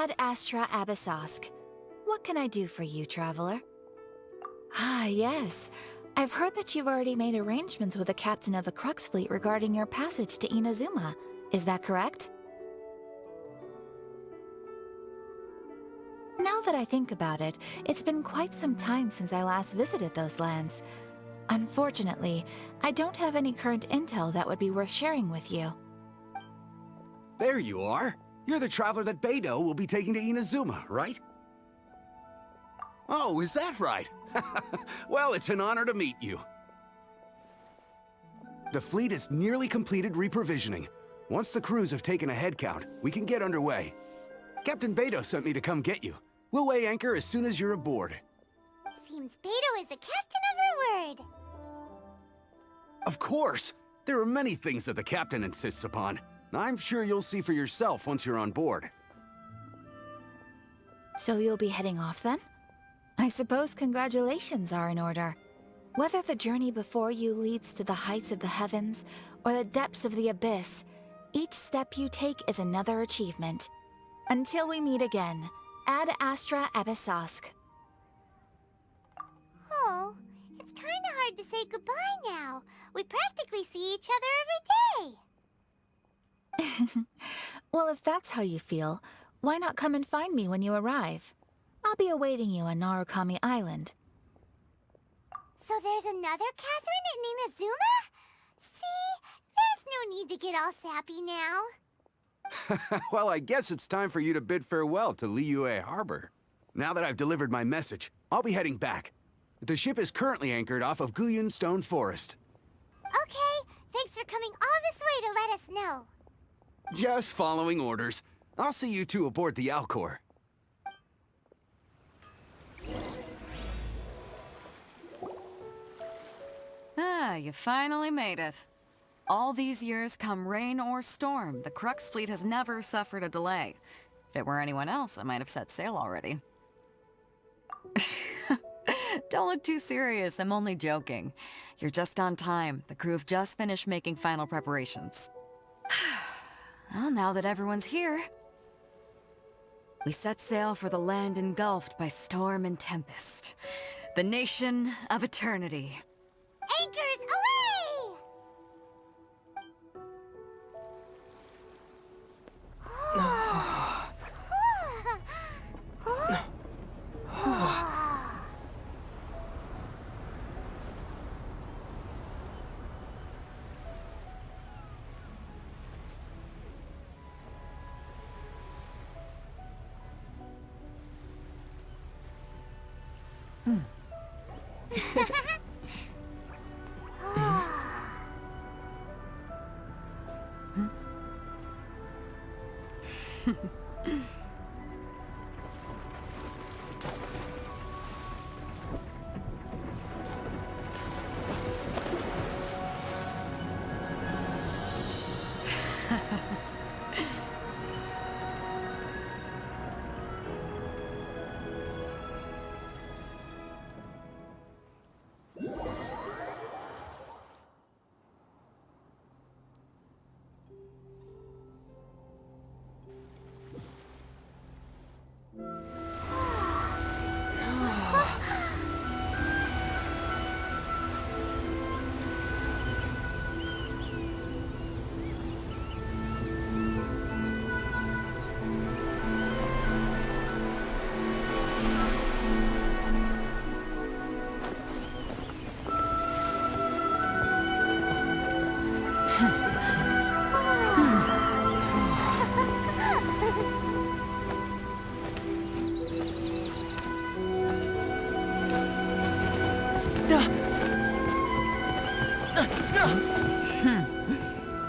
Ad Astra Abyssosk. What can I do for you, traveler? Ah, yes. I've heard that you've already made arrangements with the captain of the Crux Fleet regarding your passage to Inazuma. Is that correct? Now that I think about it, it's been quite some time since I last visited those lands. Unfortunately, I don't have any current intel that would be worth sharing with you. There you are. You're the traveler that Beidou will be taking to Inazuma, right? Oh, is that right? Well, it's an honor to meet you. The fleet is nearly completed reprovisioning. Once the crews have taken a head count, we can get underway. Captain Beidou sent me to come get you. We'll weigh anchor as soon as you're aboard. Seems Beidou is the captain of her word. Of course! There are many things that the captain insists upon. I'm sure you'll see for yourself once you're on board. So you'll be heading off then? I suppose congratulations are in order. Whether the journey before you leads to the heights of the heavens or the depths of the abyss, each step you take is another achievement. Until we meet again, Ad Astra Abyssosk. Oh, it's kinda hard to say goodbye now. We practically see each other every day. Well, if that's how you feel, why not come and find me when you arrive? I'll be awaiting you on Narukami Island. So there's another Catherine in Inazuma? See? There's no need to get all sappy now. Well, I guess it's time for you to bid farewell to Liyue Harbor. Now that I've delivered my message, I'll be heading back. The ship is currently anchored off of Guyun Stone Forest. Okay, thanks for coming all this way to let us know. Just following orders. I'll see you two aboard the Alcor. Ah, you finally made it. All these years, come rain or storm, the Crux Fleet has never suffered a delay. If it were anyone else, I might have set sail already. Don't look too serious, I'm only joking. You're just on time. The crew have just finished making final preparations. Well, now that everyone's here, we set sail for the land engulfed by storm and tempest. The nation of eternity. Anchors away!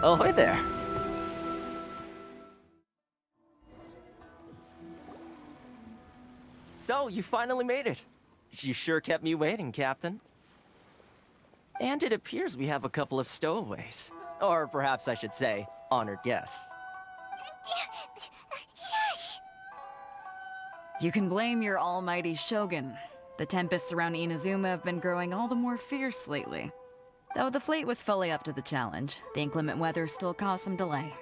Ahoy there. So, you finally made it. You sure kept me waiting, Captain. And it appears we have a couple of stowaways. Or perhaps I should say, honored guests. Shush! You can blame your almighty Shogun. The tempests around Inazuma have been growing all the more fierce lately. Though the fleet was fully up to the challenge, the inclement weather still caused some delay.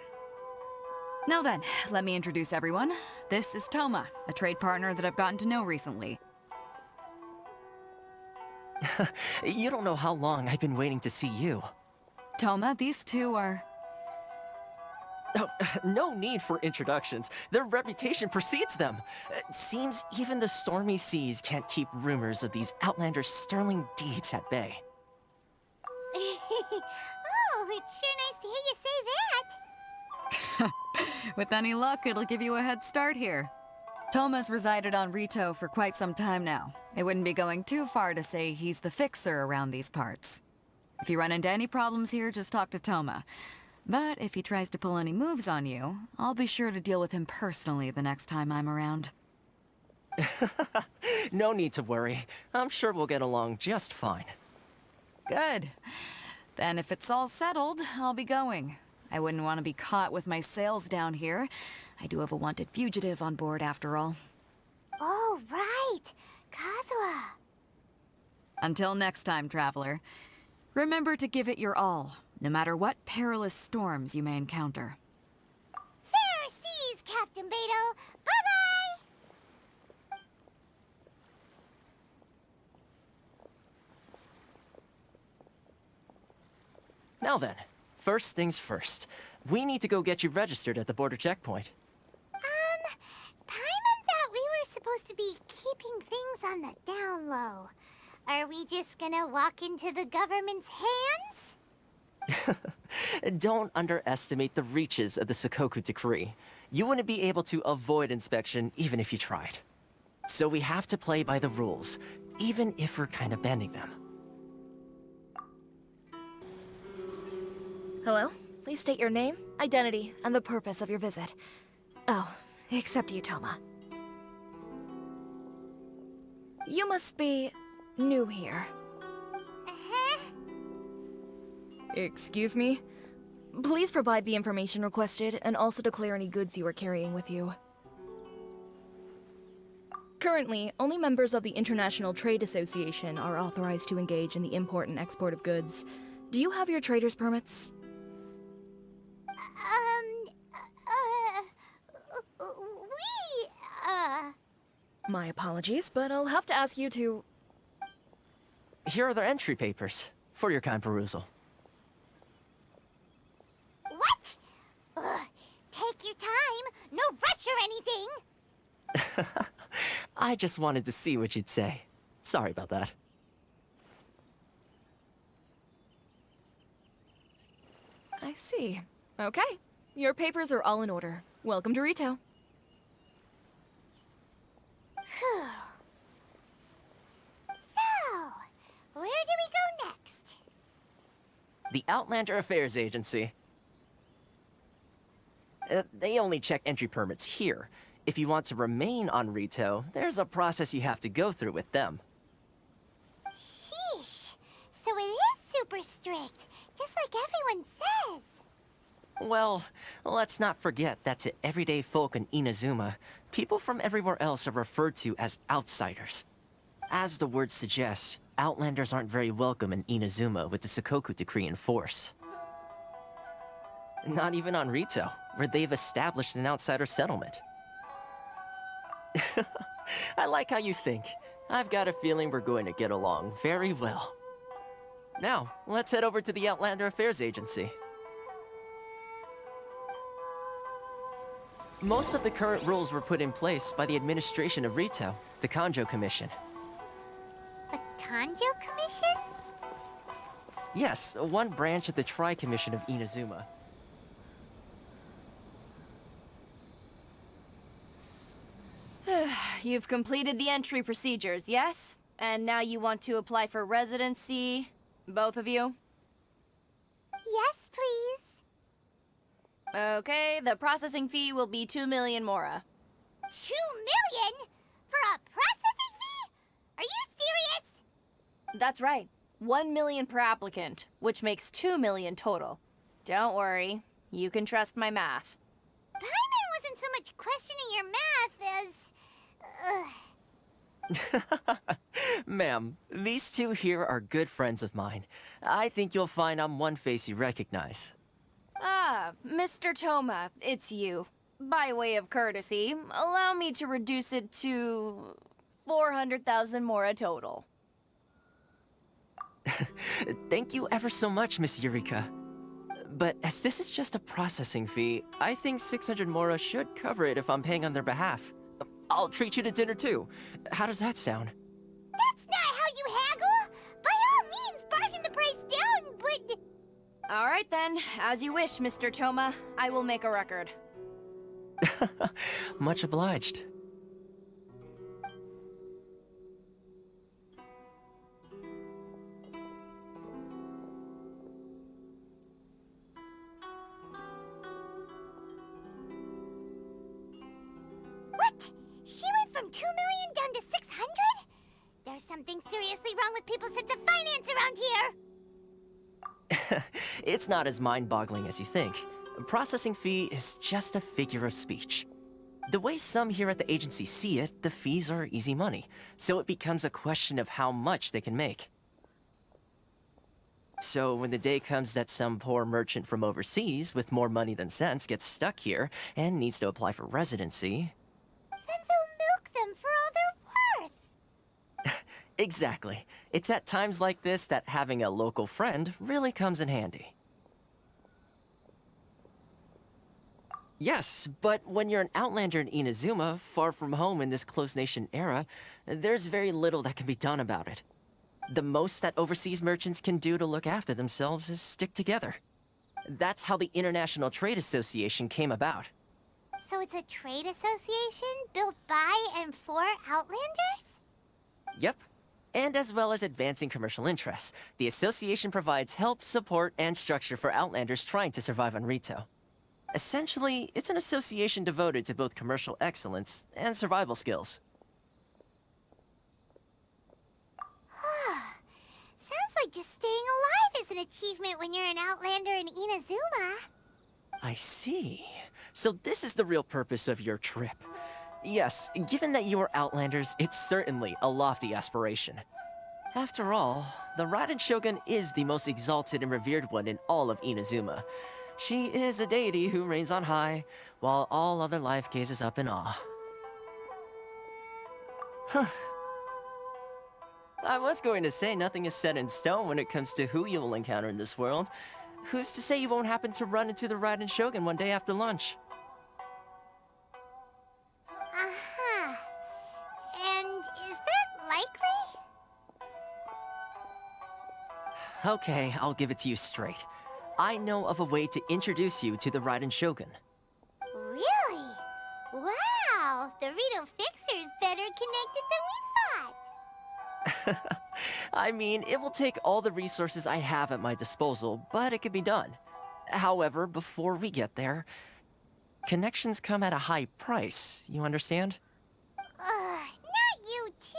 Now then, let me introduce everyone. This is Toma, a trade partner that I've gotten to know recently. You don't know how long I've been waiting to see you. Toma, these two are... Oh, no need for introductions. Their reputation precedes them. Seems even the stormy seas can't keep rumors of these Outlanders' sterling deeds at bay. Oh, it's sure nice to hear you say that. With any luck, it'll give you a head start here. Toma's resided on Rito for quite some time now. It wouldn't be going too far to say he's the fixer around these parts. If you run into any problems here, just talk to Toma. But if he tries to pull any moves on you, I'll be sure to deal with him personally the next time I'm around. No need to worry. I'm sure we'll get along just fine. Good. Then if it's all settled, I'll be going. I wouldn't want to be caught with my sails down here. I do have a wanted fugitive on board after all. Oh, right. Kazuha. Until next time, traveler. Remember to give it your all, no matter what perilous storms you may encounter. Fair seas, Captain Beto. Bye-bye! Now then, first things first. We need to go get you registered at the border checkpoint. Paimon thought we were supposed to be keeping things on the down low. Are we just gonna walk into the government's hands? Don't underestimate the reaches of the Sakoku Decree. You wouldn't be able to avoid inspection even if you tried. So we have to play by the rules, even if we're kind of bending them. Hello? Please state your name, identity, and the purpose of your visit. Oh, except you, Toma. You must be new here. Uh-huh. Excuse me? Please provide the information requested and also declare any goods you are carrying with you. Currently, only members of the International Trade Association are authorized to engage in the import and export of goods. Do you have your trader's permits? My apologies, but I'll have to ask you to... Here are their entry papers, for your kind perusal. What? Ugh, take your time. No rush or anything. I just wanted to see what you'd say. Sorry about that. I see. Okay. Your papers are all in order. Welcome to Rito. Whew. So, where do we go next? The Outlander Affairs Agency. They only check entry permits here. If you want to remain on Rito, there's a process you have to go through with them. Sheesh. So it is super strict, just like everyone says. Well, let's not forget that to everyday folk in Inazuma, people from everywhere else are referred to as outsiders. As the word suggests, Outlanders aren't very welcome in Inazuma with the Sakoku Decree in force. Not even on Rito, where they've established an outsider settlement. I like how you think. I've got a feeling we're going to get along very well. Now, let's head over to the Outlander Affairs Agency. Most of the current rules were put in place by the administration of Rito, the Kanjo Commission. The Kanjo Commission? Yes, one branch of the Tri-Commission of Inazuma. You've completed the entry procedures, yes? And now you want to apply for residency? Both of you? Yes, please. Okay, the processing fee will be 2 million mora. 2 million? For a processing fee? Are you serious? That's right. 1 million per applicant, which makes 2 million total. Don't worry, you can trust my math. Paimon wasn't so much questioning your math as... Ma'am, these two here are good friends of mine. I think you'll find I'm one face you recognize. Ah, Mr. Toma, it's you. By way of courtesy, allow me to reduce it to 400,000 mora total. Thank you ever so much, Miss Eureka. But as this is just a processing fee, I think 600 mora should cover it if I'm paying on their behalf. I'll treat you to dinner too. How does that sound? That's not how you haggle! By all means, bargain the price down, but... All right then, as you wish, Mr. Toma. I will make a record. Much obliged. What? She went from 2 million down to 600? There's something seriously wrong with people's sense of finance around here! It's not as mind-boggling as you think. A processing fee is just a figure of speech. The way some here at the agency see it, the fees are easy money, so it becomes a question of how much they can make. So when the day comes that some poor merchant from overseas with more money than sense gets stuck here and needs to apply for residency... Then they'll milk them for all they're worth! Exactly. It's at times like this that having a local friend really comes in handy. Yes, but when you're an outlander in Inazuma, far from home in this closed nation era, there's very little that can be done about it. The most that overseas merchants can do to look after themselves is stick together. That's how the International Trade Association came about. So it's a trade association built by and for Outlanders? Yep. And as well as advancing commercial interests, the association provides help, support, and structure for Outlanders trying to survive on Rito. Essentially, it's an association devoted to both commercial excellence and survival skills. Sounds like just staying alive is an achievement when you're an Outlander in Inazuma. I see. So this is the real purpose of your trip. Yes, given that you are Outlanders, it's certainly a lofty aspiration. After all, the Raiden Shogun is the most exalted and revered one in all of Inazuma. She is a deity who reigns on high, while all other life gazes up in awe. Huh. I was going to say nothing is set in stone when it comes to who you will encounter in this world. Who's to say you won't happen to run into the Raiden Shogun one day after lunch? Uh-huh. And is that likely? Okay, I'll give it to you straight. I know of a way to introduce you to the Raiden Shogun. Really? Wow! The Rito Fixer is better connected than we thought! I mean, it will take all the resources I have at my disposal, but it can be done. However, before we get there, connections come at a high price, you understand? Not you too!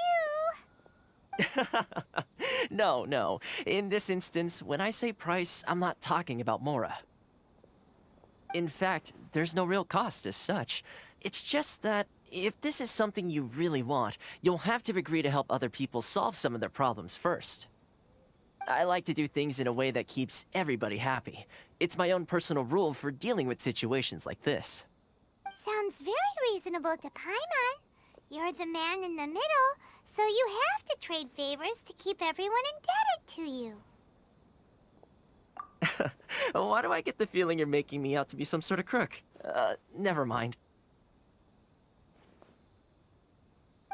No. In this instance, when I say price, I'm not talking about Mora. In fact, there's no real cost as such. It's just that if this is something you really want, you'll have to agree to help other people solve some of their problems first. I like to do things in a way that keeps everybody happy. It's my own personal rule for dealing with situations like this. Sounds very reasonable to Paimon. You're the man in the middle, so you have to trade favors to keep everyone indebted to you. Why do I get the feeling you're making me out to be some sort of crook? Never mind.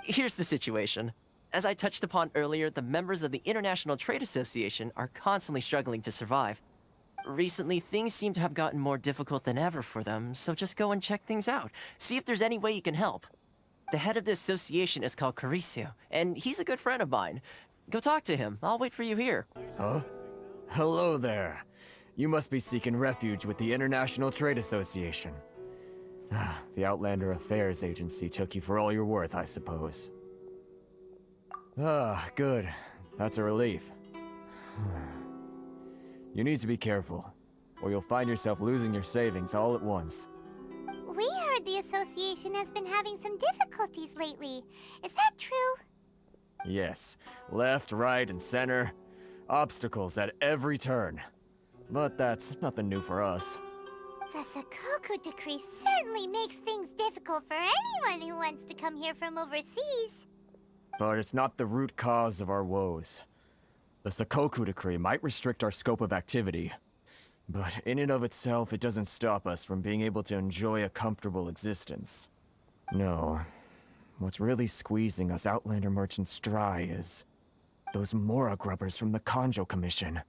Here's the situation. As I touched upon earlier, the members of the International Trade Association are constantly struggling to survive. Recently, things seem to have gotten more difficult than ever for them, so just go and check things out. See if there's any way you can help. The head of the association is called Carisio, and he's a good friend of mine. Go talk to him. I'll wait for you here. Huh? Hello there. You must be seeking refuge with the International Trade Association. The Outlander Affairs Agency took you for all you're worth, I suppose. Good. That's a relief. You need to be careful, or you'll find yourself losing your savings all at once. We heard the association has been having some difficulties lately. Is that true? Yes. Left, right, and center. Obstacles at every turn. But that's nothing new for us. The Sakoku decree certainly makes things difficult for anyone who wants to come here from overseas. But it's not the root cause of our woes. The Sakoku decree might restrict our scope of activity, but in and of itself, it doesn't stop us from being able to enjoy a comfortable existence. No. What's really squeezing us Outlander merchants dry is those Mora grubbers from the Kanjo Commission.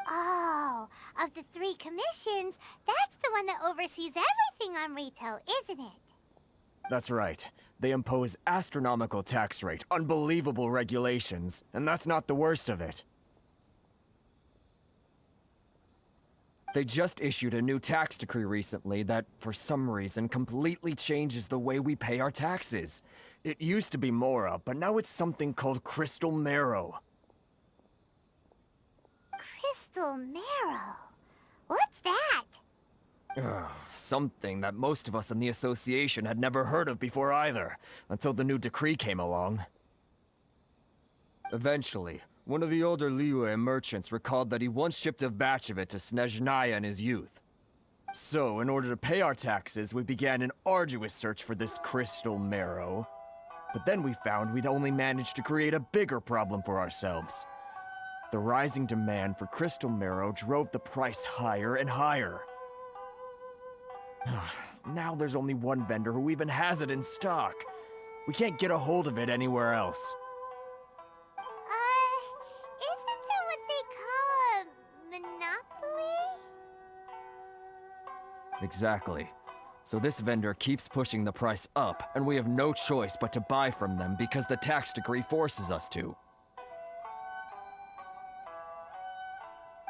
Oh, of the 3 commissions, that's the one that oversees everything on Rito, isn't it? That's right. They impose astronomical tax rate, unbelievable regulations, and that's not the worst of it. They just issued a new tax decree recently that, for some reason, completely changes the way we pay our taxes. It used to be Mora, but now it's something called Crystal Marrow. Crystal Marrow? What's that? Something that most of us in the association had never heard of before either, until the new decree came along. Eventually, one of the older Liyue merchants recalled that he once shipped a batch of it to Snezhnaya in his youth. So, in order to pay our taxes, we began an arduous search for this crystal marrow. But then we found we'd only managed to create a bigger problem for ourselves. The rising demand for crystal marrow drove the price higher and higher. Now there's only one vendor who even has it in stock. We can't get a hold of it anywhere else. Isn't that what they call a monopoly? Exactly. So this vendor keeps pushing the price up, and we have no choice but to buy from them because the tax decree forces us to.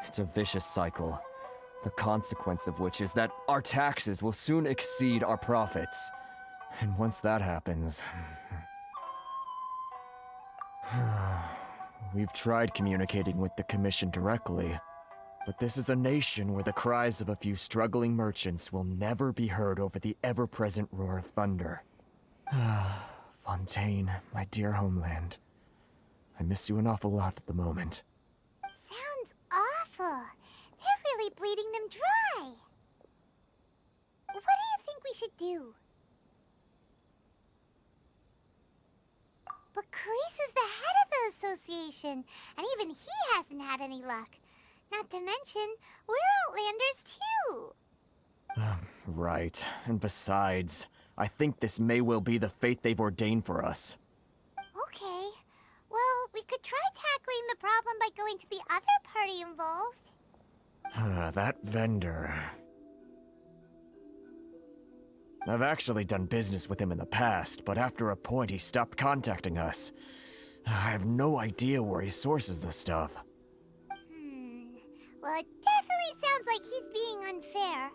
It's a vicious cycle. The consequence of which is that our taxes will soon exceed our profits. And once that happens... We've tried communicating with the Commission directly, but this is a nation where the cries of a few struggling merchants will never be heard over the ever-present roar of thunder. Fontaine, my dear homeland. I miss you an awful lot at the moment. Sounds awful. They're really bleeding them dry. What do you think we should do? But Carisu's the head of the association, and even he hasn't had any luck. Not to mention, we're Outlanders too. Right. And besides, I think this may well be the fate they've ordained for us. Okay. Well, we could try tackling the problem by going to the other party involved. That vendor... I've actually done business with him in the past, but after a point he stopped contacting us. I have no idea where he sources the stuff. Well, it definitely sounds like he's being unfair.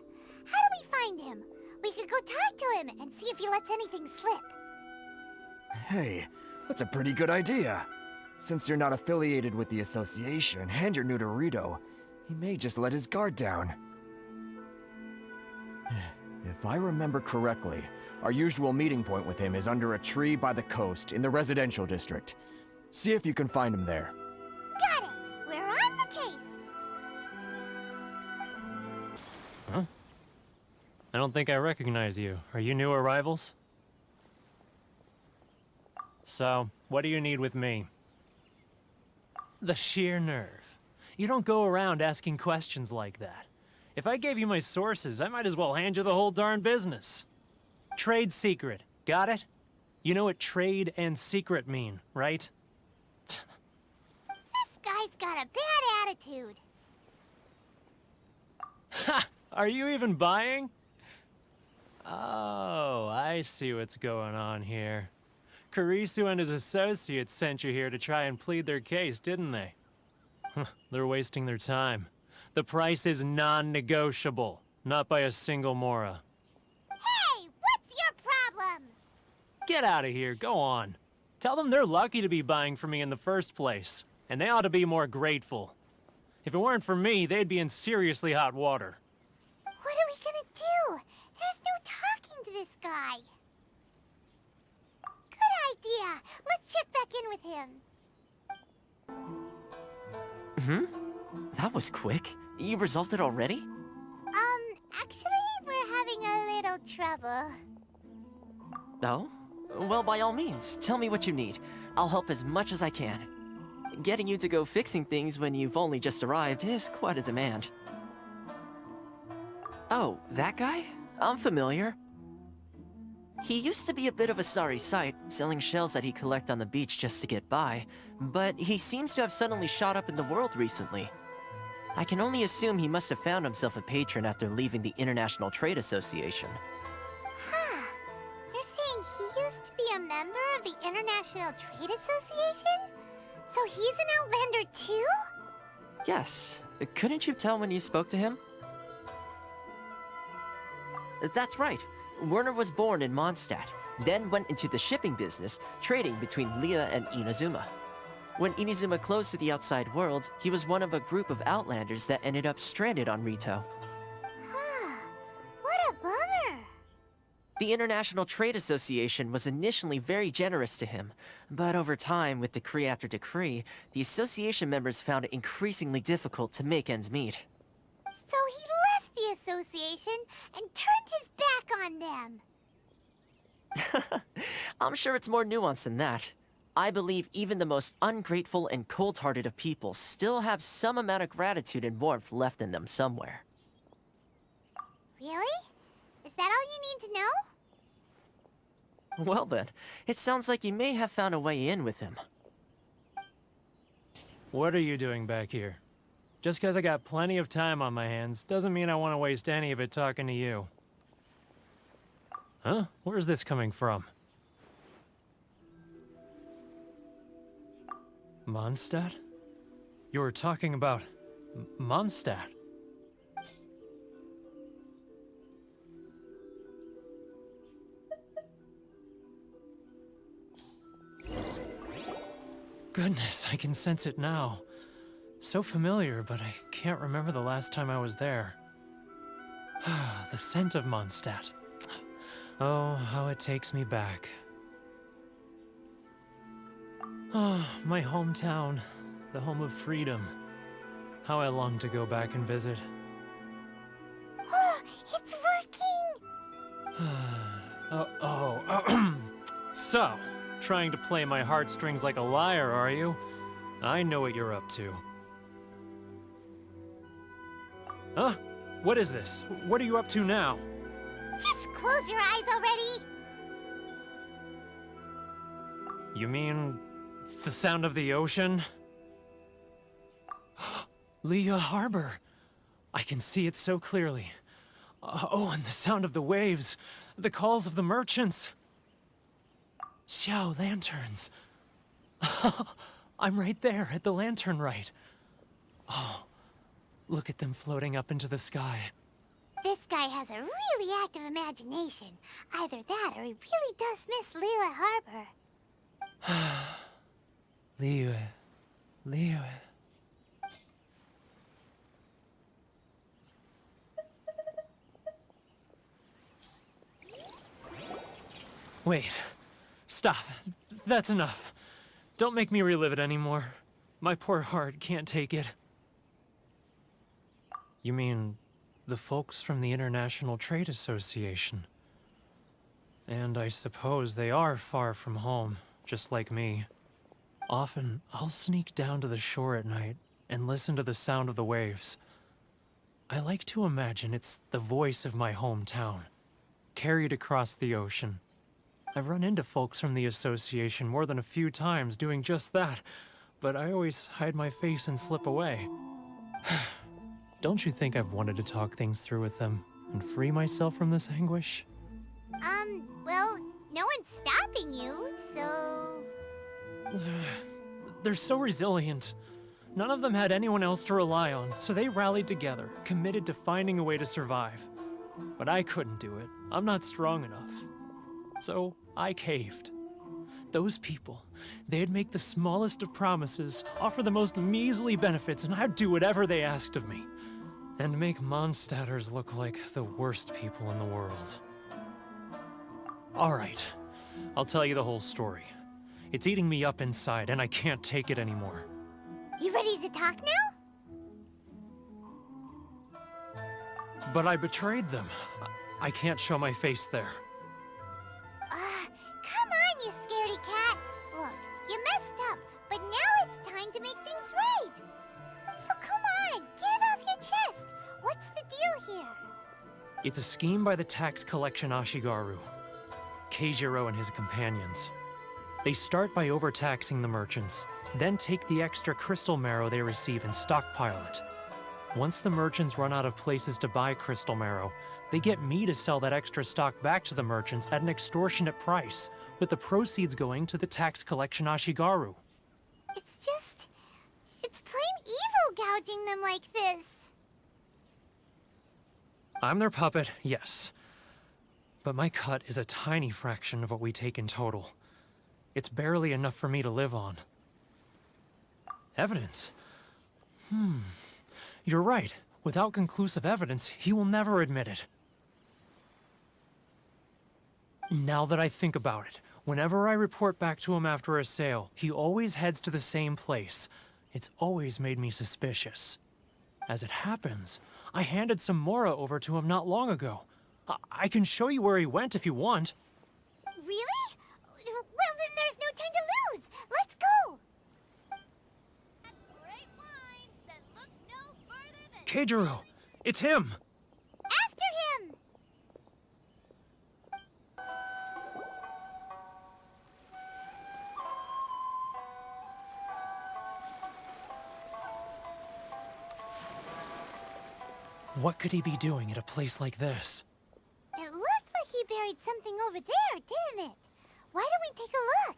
How do we find him? We could go talk to him and see if he lets anything slip. Hey, that's a pretty good idea. Since you're not affiliated with the association and you're new to Rito, he may just let his guard down. If I remember correctly, our usual meeting point with him is under a tree by the coast in the residential district. See if you can find him there. Got it! We're on the case! Huh? I don't think I recognize you. Are you new arrivals? So, what do you need with me? The sheer nerve. You don't go around asking questions like that. If I gave you my sources, I might as well hand you the whole darn business. Trade secret. Got it? You know what trade and secret mean, right? This guy's got a bad attitude. Ha! Are you even buying? Oh, I see what's going on here. Karisu and his associates sent you here to try and plead their case, didn't they? They're wasting their time. The price is non-negotiable, not by a single Mora. Hey, what's your problem? Get out of here, go on. Tell them they're lucky to be buying from me in the first place, and they ought to be more grateful. If it weren't for me, they'd be in seriously hot water. What are we gonna do? There's no talking to this guy. Good idea. Let's check back in with him. That was quick. You resolved it already? Actually, trouble. Oh? Well, by all means, tell me what you need. I'll help as much as I can. Getting you to go fixing things when you've only just arrived is quite a demand. Oh, that guy? I'm familiar. He used to be a bit of a sorry sight, selling shells that he'd collect on the beach just to get by, but he seems to have suddenly shot up in the world recently. I can only assume he must have found himself a patron after leaving the International Trade Association. Huh. You're saying he used to be a member of the International Trade Association? So he's an Outlander too? Yes. Couldn't you tell when you spoke to him? That's right. Werner was born in Mondstadt, then went into the shipping business, trading between Leah and Inazuma. When Inazuma closed to the outside world, he was one of a group of Outlanders that ended up stranded on Rito. Huh. What a bummer. The International Trade Association was initially very generous to him, but over time, with decree after decree, the association members found it increasingly difficult to make ends meet. So he left the association and turned his back on them. I'm sure it's more nuanced than that. I believe even the most ungrateful and cold-hearted of people still have some amount of gratitude and warmth left in them somewhere. Really? Is that all you need to know? Well then, it sounds like you may have found a way in with him. What are you doing back here? Just because I got plenty of time on my hands doesn't mean I want to waste any of it talking to you. Huh? Where's this coming from? Mondstadt? You were talking about Mondstadt. Goodness, I can sense it now. So familiar, but I can't remember the last time I was there. The scent of Mondstadt. Oh, how it takes me back. Oh, my hometown, the home of freedom. How I long to go back and visit. Oh, it's working! So, trying to play my heartstrings like a liar, are you? I know what you're up to. Huh? What is this? What are you up to now? Just close your eyes already! You mean the sound of the ocean? Leah Harbor. I can see it so clearly. Oh, and the sound of the waves. The calls of the merchants. Xiao lanterns. I'm right there at the lantern right. Oh, look at them floating up into the sky. This guy has a really active imagination. Either that or he really does miss Liyue Harbor. Liyue. Wait. Stop. That's enough. Don't make me relive it anymore. My poor heart can't take it. You mean the folks from the International Trade Association? And I suppose they are far from home, just like me. Often, I'll sneak down to the shore at night and listen to the sound of the waves. I like to imagine it's the voice of my hometown, carried across the ocean. I've run into folks from the association more than a few times doing just that, but I always hide my face and slip away. Don't you think I've wanted to talk things through with them and free myself from this anguish? Well, no one's stopping you, so... They're so resilient. None of them had anyone else to rely on, so they rallied together, committed to finding a way to survive. But I couldn't do it. I'm not strong enough. So I caved. Those people, they'd make the smallest of promises, offer the most measly benefits, and I'd do whatever they asked of me. And make Mondstadters look like the worst people in the world. All right, I'll tell you the whole story. It's eating me up inside, and I can't take it anymore. You ready to talk now? But I betrayed them. I can't show my face there. Come on, you scaredy cat. Look, you messed up, but now it's time to make things right. So come on, get it off your chest. What's the deal here? It's a scheme by the tax collection Ashigaru, Keijiro and his companions. They start by overtaxing the merchants, then take the extra crystal marrow they receive and stockpile it. Once the merchants run out of places to buy crystal marrow, they get me to sell that extra stock back to the merchants at an extortionate price, with the proceeds going to the tax collection Ashigaru. It's plain evil gouging them like this. I'm their puppet, yes. But my cut is a tiny fraction of what we take in total. It's barely enough for me to live on. Evidence? You're right. Without conclusive evidence, he will never admit it. Now that I think about it, whenever I report back to him after a sale, he always heads to the same place. It's always made me suspicious. As it happens, I handed some Mora over to him not long ago. I can show you where he went if you want. Really? Well, then there's no time to lose. Let's go. Great minds that look no further than Keijiro! It's him! after him. What could he be doing at a place like this? It looked like he buried something over there, didn't it? Why don't we take a look?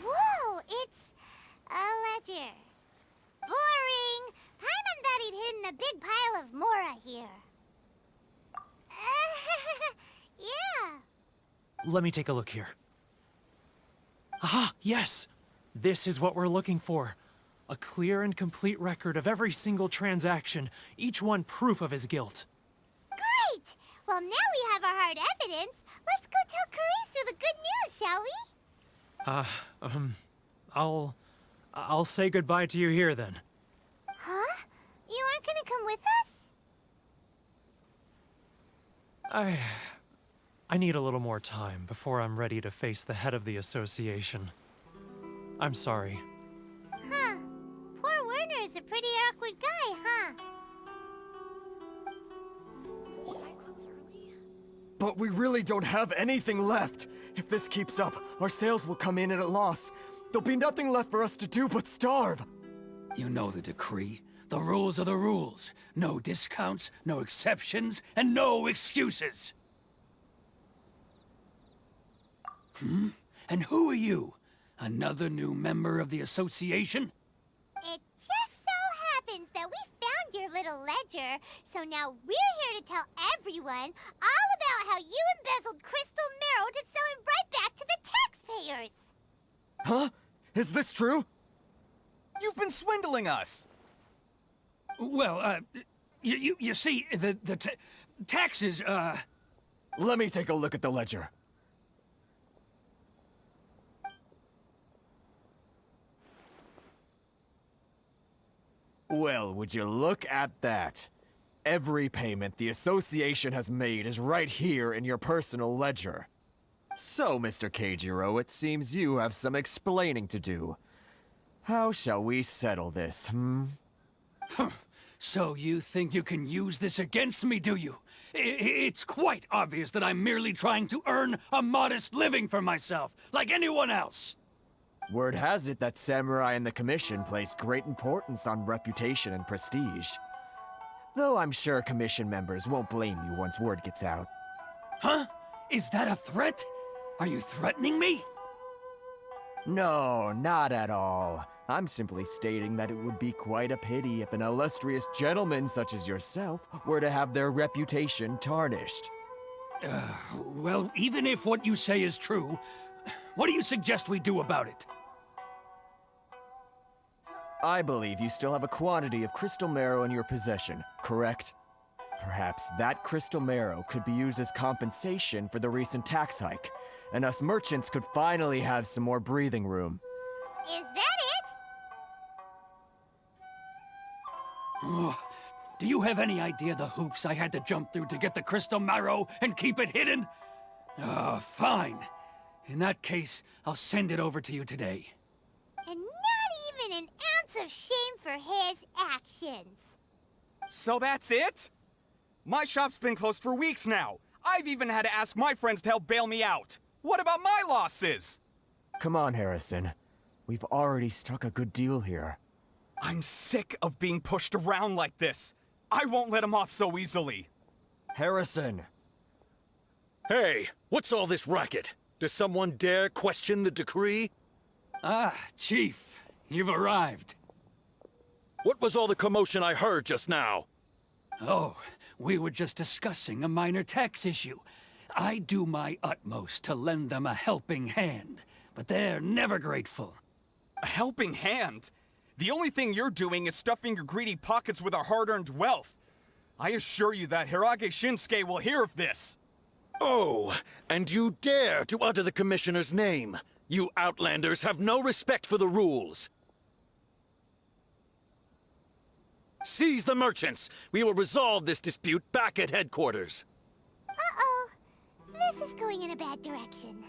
Whoa, it's a ledger. Boring. Paimon thought he'd hidden a big pile of Mora here. Yeah. Let me take a look here. Aha, yes! This is what we're looking for. A clear and complete record of every single transaction, each one proof of his guilt. Great! Well, now we have our hard evidence. Let's go tell Karisu the good news, shall we? I'll say goodbye to you here then. Huh? You aren't gonna come with us? I need a little more time before I'm ready to face the head of the association. I'm sorry. Huh. Poor Werner's a pretty awkward guy, huh? Should I close early? But we really don't have anything left. If this keeps up, our sales will come in at a loss. There'll be nothing left for us to do but starve. You know the decree. The rules are the rules. No discounts, no exceptions, and no excuses. And who are you? Another new member of the association? It just so happens that we found your little ledger, so now we're here to tell everyone all about how you embezzled crystal marrow to sell it right back to the taxpayers. Huh? Is this true? You've been swindling us! Well, you see, the taxes, Let me take a look at the ledger. Well, would you look at that? Every payment the association has made is right here in your personal ledger. So, Mr. Keijiro, it seems you have some explaining to do. How shall we settle this, So you think you can use this against me, do you? It's quite obvious that I'm merely trying to earn a modest living for myself, like anyone else. Word has it that samurai and the commission place great importance on reputation and prestige. Though I'm sure commission members won't blame you once word gets out. Huh? Is that a threat? Are you threatening me? No, not at all. I'm simply stating that it would be quite a pity if an illustrious gentleman such as yourself were to have their reputation tarnished. Well, even if what you say is true, what do you suggest we do about it? I believe you still have a quantity of crystal marrow in your possession, correct? Perhaps that crystal marrow could be used as compensation for the recent tax hike, and us merchants could finally have some more breathing room. Is that it? Ugh. Do you have any idea the hoops I had to jump through to get the crystal marrow and keep it hidden? Fine. In that case, I'll send it over to you today. And not even an ounce of shame for his actions. So that's it? My shop's been closed for weeks now. I've even had to ask my friends to help bail me out. What about my losses? Come on, Harrison. We've already struck a good deal here. I'm sick of being pushed around like this. I won't let him off so easily. Harrison! Hey, what's all this racket? Does someone dare question the decree? Ah, Chief, you've arrived. What was all the commotion I heard just now? Oh, we were just discussing a minor tax issue. I do my utmost to lend them a helping hand, but they're never grateful. A helping hand? The only thing you're doing is stuffing your greedy pockets with our hard-earned wealth. I assure you that Hirage Shinsuke will hear of this. Oh, and you dare to utter the Commissioner's name. You Outlanders have no respect for the rules. Seize the merchants. We will resolve this dispute back at headquarters. Uh-oh. This is going in a bad direction.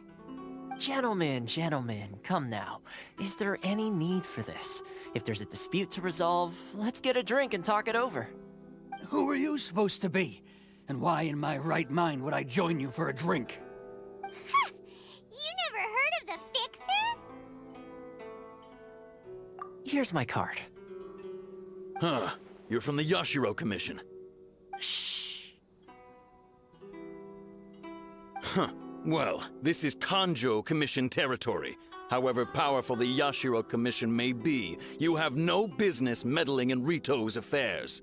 Gentlemen, come now. Is there any need for this? If there's a dispute to resolve, let's get a drink and talk it over. Who are you supposed to be? And why in my right mind would I join you for a drink? Ha! You never heard of the Fixer? Here's my card. Huh. You're from the Yashiro Commission. Shh. Huh. Well, this is Kanjo Commission territory. However powerful the Yashiro Commission may be, you have no business meddling in Rito's affairs.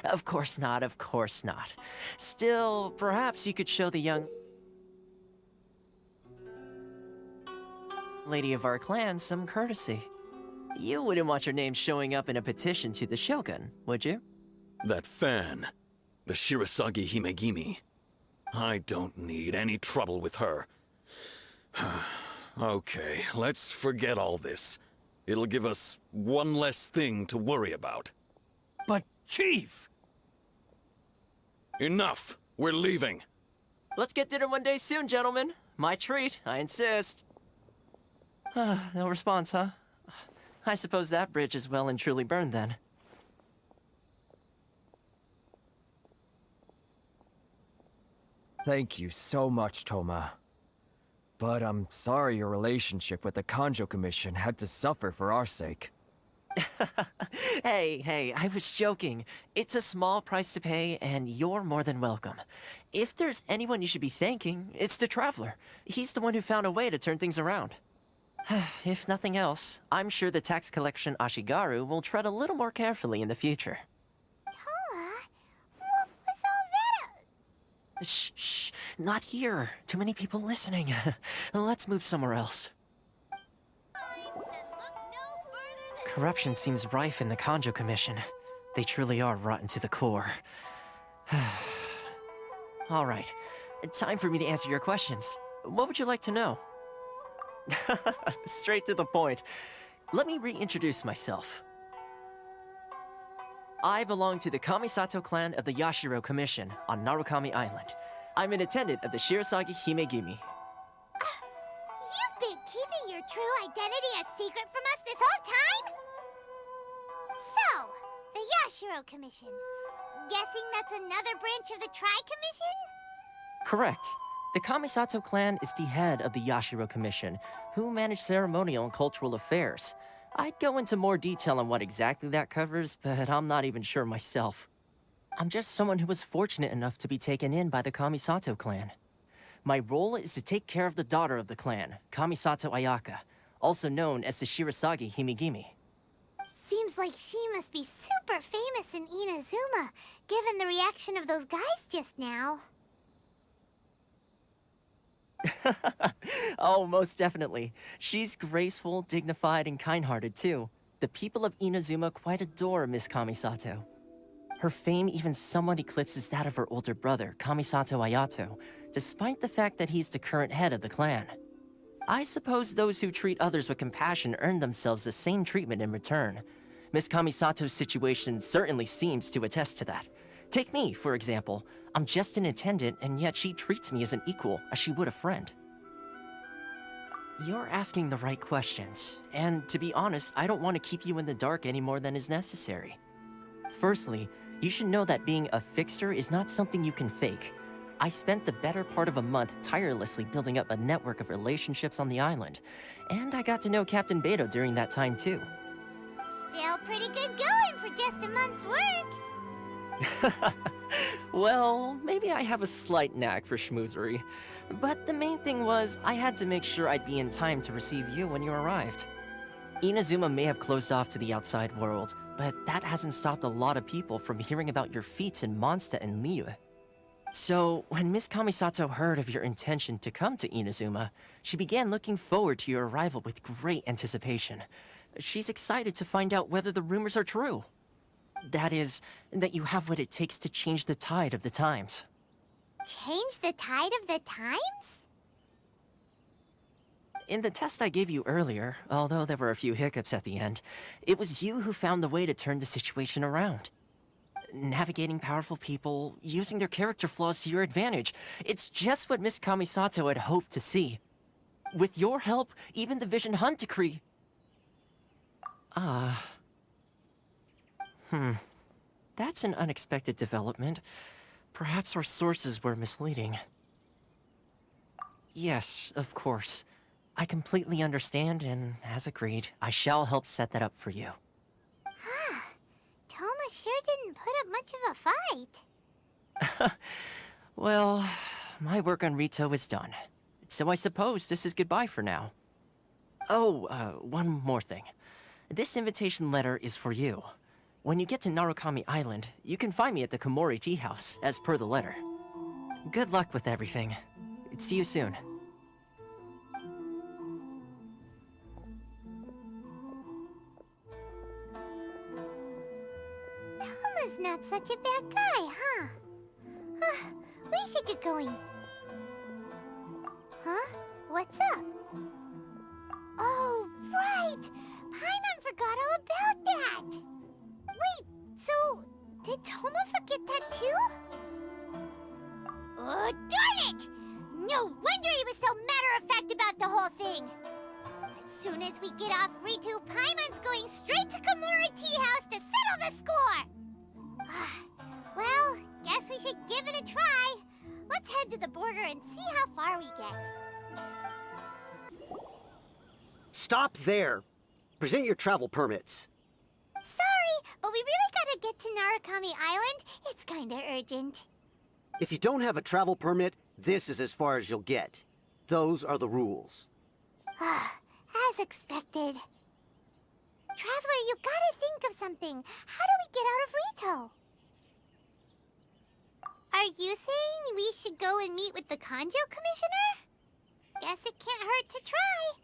Of course not, of course not. Still, perhaps you could show the young lady of our clan some courtesy. You wouldn't want your name showing up in a petition to the Shogun, would you? That fan, the Shirasagi Himegimi. I don't need any trouble with her. Okay, let's forget all this. It'll give us one less thing to worry about. But, Chief! Enough! We're leaving. Let's get dinner one day soon, gentlemen. My treat, I insist. No response, huh? I suppose that bridge is well and truly burned then. Thank you so much, Toma. But I'm sorry your relationship with the Kanjo Commission had to suffer for our sake. Hey, I was joking. It's a small price to pay, and you're more than welcome. If there's anyone you should be thanking, it's the Traveler. He's the one who found a way to turn things around. If nothing else, I'm sure the tax collection Ashigaru will tread a little more carefully in the future. Toma? What was all that? Shh, not here. Too many people listening. Let's move somewhere else. Corruption seems rife in the Kanjo Commission. They truly are rotten to the core. All right, time for me to answer your questions. What would you like to know? Straight to the point. Let me reintroduce myself. I belong to the Kamisato clan of the Yashiro Commission on Narukami Island. I'm an attendant of the Shirasagi Himegimi. You've been keeping your true identity a secret from us this whole time? So, the Yashiro Commission. Guessing that's another branch of the Tri-Commission? Correct. The Kamisato clan is the head of the Yashiro Commission, who manage ceremonial and cultural affairs. I'd go into more detail on what exactly that covers, but I'm not even sure myself. I'm just someone who was fortunate enough to be taken in by the Kamisato clan. My role is to take care of the daughter of the clan, Kamisato Ayaka, also known as the Shirasagi Himegimi. Seems like she must be super famous in Inazuma, given the reaction of those guys just now. Oh, most definitely. She's graceful, dignified, and kind-hearted, too. The people of Inazuma quite adore Miss Kamisato. Her fame even somewhat eclipses that of her older brother, Kamisato Ayato, despite the fact that he's the current head of the clan. I suppose those who treat others with compassion earn themselves the same treatment in return. Miss Kamisato's situation certainly seems to attest to that. Take me, for example. I'm just an attendant, and yet she treats me as an equal, as she would a friend. You're asking the right questions, and to be honest, I don't want to keep you in the dark any more than is necessary. Firstly, you should know that being a fixer is not something you can fake. I spent the better part of a month tirelessly building up a network of relationships on the island, and I got to know Captain Beto during that time too. Still pretty good going for just a month's work. Well, maybe I have a slight knack for schmoozery, but the main thing was I had to make sure I'd be in time to receive you when you arrived. Inazuma may have closed off to the outside world, but that hasn't stopped a lot of people from hearing about your feats in Mondstadt and Liyue. So, when Miss Kamisato heard of your intention to come to Inazuma, she began looking forward to your arrival with great anticipation. She's excited to find out whether the rumors are true. That is, that you have what it takes to change the tide of the times. Change the tide of the times? In the test I gave you earlier, although there were a few hiccups at the end, it was you who found the way to turn the situation around. Navigating powerful people, using their character flaws to your advantage. It's just what Miss Kamisato had hoped to see. With your help, even the Vision Hunt decree... That's an unexpected development. Perhaps our sources were misleading. Yes, of course. I completely understand, and as agreed, I shall help set that up for you. Toma sure didn't put up much of a fight. Well, my work on Rito is done. So I suppose this is goodbye for now. Oh, one more thing. This invitation letter is for you. When you get to Narukami Island, you can find me at the Komori Tea House, as per the letter. Good luck with everything. See you soon. Toma's not such a bad guy, huh? We should get going. Huh? What's up? Oh, right! Paimon forgot all about that! Wait, so... did Toma forget that too? Oh, darn it! No wonder he was so matter-of-fact about the whole thing! As soon as we get off Ritu, Paimon's going straight to Komori Tea House to settle the score! Well, guess we should give it a try. Let's head to the border and see how far we get. Stop there! Present your travel permits. Sorry, but we really gotta get to Narukami Island. It's kinda urgent. If you don't have a travel permit, this is as far as you'll get. Those are the rules. As expected. Traveler, you gotta think of something. How do we get out of Rito? Are you saying we should go and meet with the Kanjo Commissioner? Guess it can't hurt to try.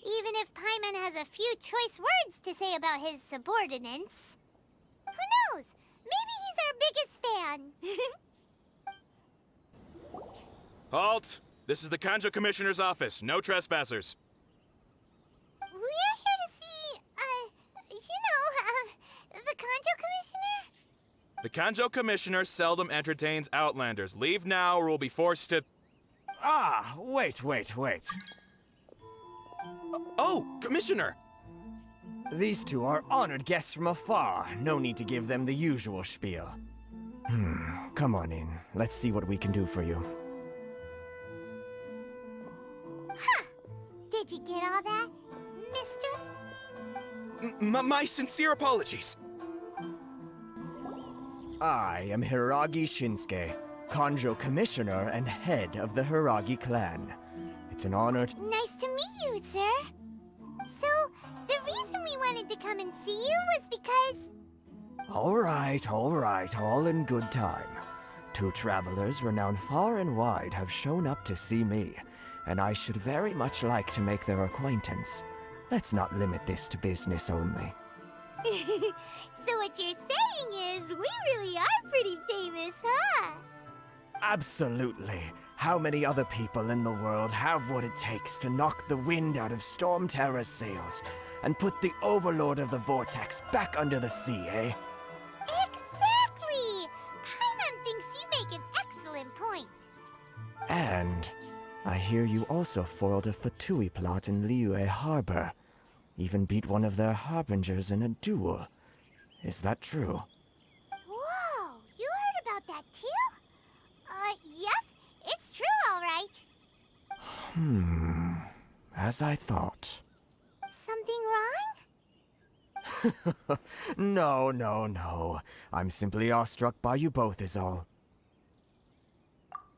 Even if Paimon has a few choice words to say about his subordinates. Who knows? Maybe he's our biggest fan. Halt! This is the Kanjo Commissioner's office. No trespassers. We're here to see, the Kanjo Commissioner? The Kanjo Commissioner seldom entertains Outlanders. Leave now or we'll be forced to... Wait. Oh, Commissioner! These two are honored guests from afar. No need to give them the usual spiel. Come on in. Let's see what we can do for you. Did you get all that, mister? My sincere apologies. I am Hiragi Shinsuke, Kanjo Commissioner and head of the Hiragi clan. It's an honor to... Nice to meet you, sir. So, the reason we wanted to come and see you was because... All right, all in good time. Two travelers renowned far and wide have shown up to see me, and I should very much like to make their acquaintance. Let's not limit this to business only. So what you're saying is, we really are pretty famous, huh? Absolutely. How many other people in the world have what it takes to knock the wind out of Storm Terror's sails and put the Overlord of the Vortex back under the sea, eh? Exactly! Paimon thinks you make an excellent point. And I hear you also foiled a Fatui plot in Liyue Harbor. Even beat one of their harbingers in a duel. Is that true? Whoa, you heard about that too? Yep, it's true, all right. As I thought. Something wrong? No. I'm simply awestruck by you both is all.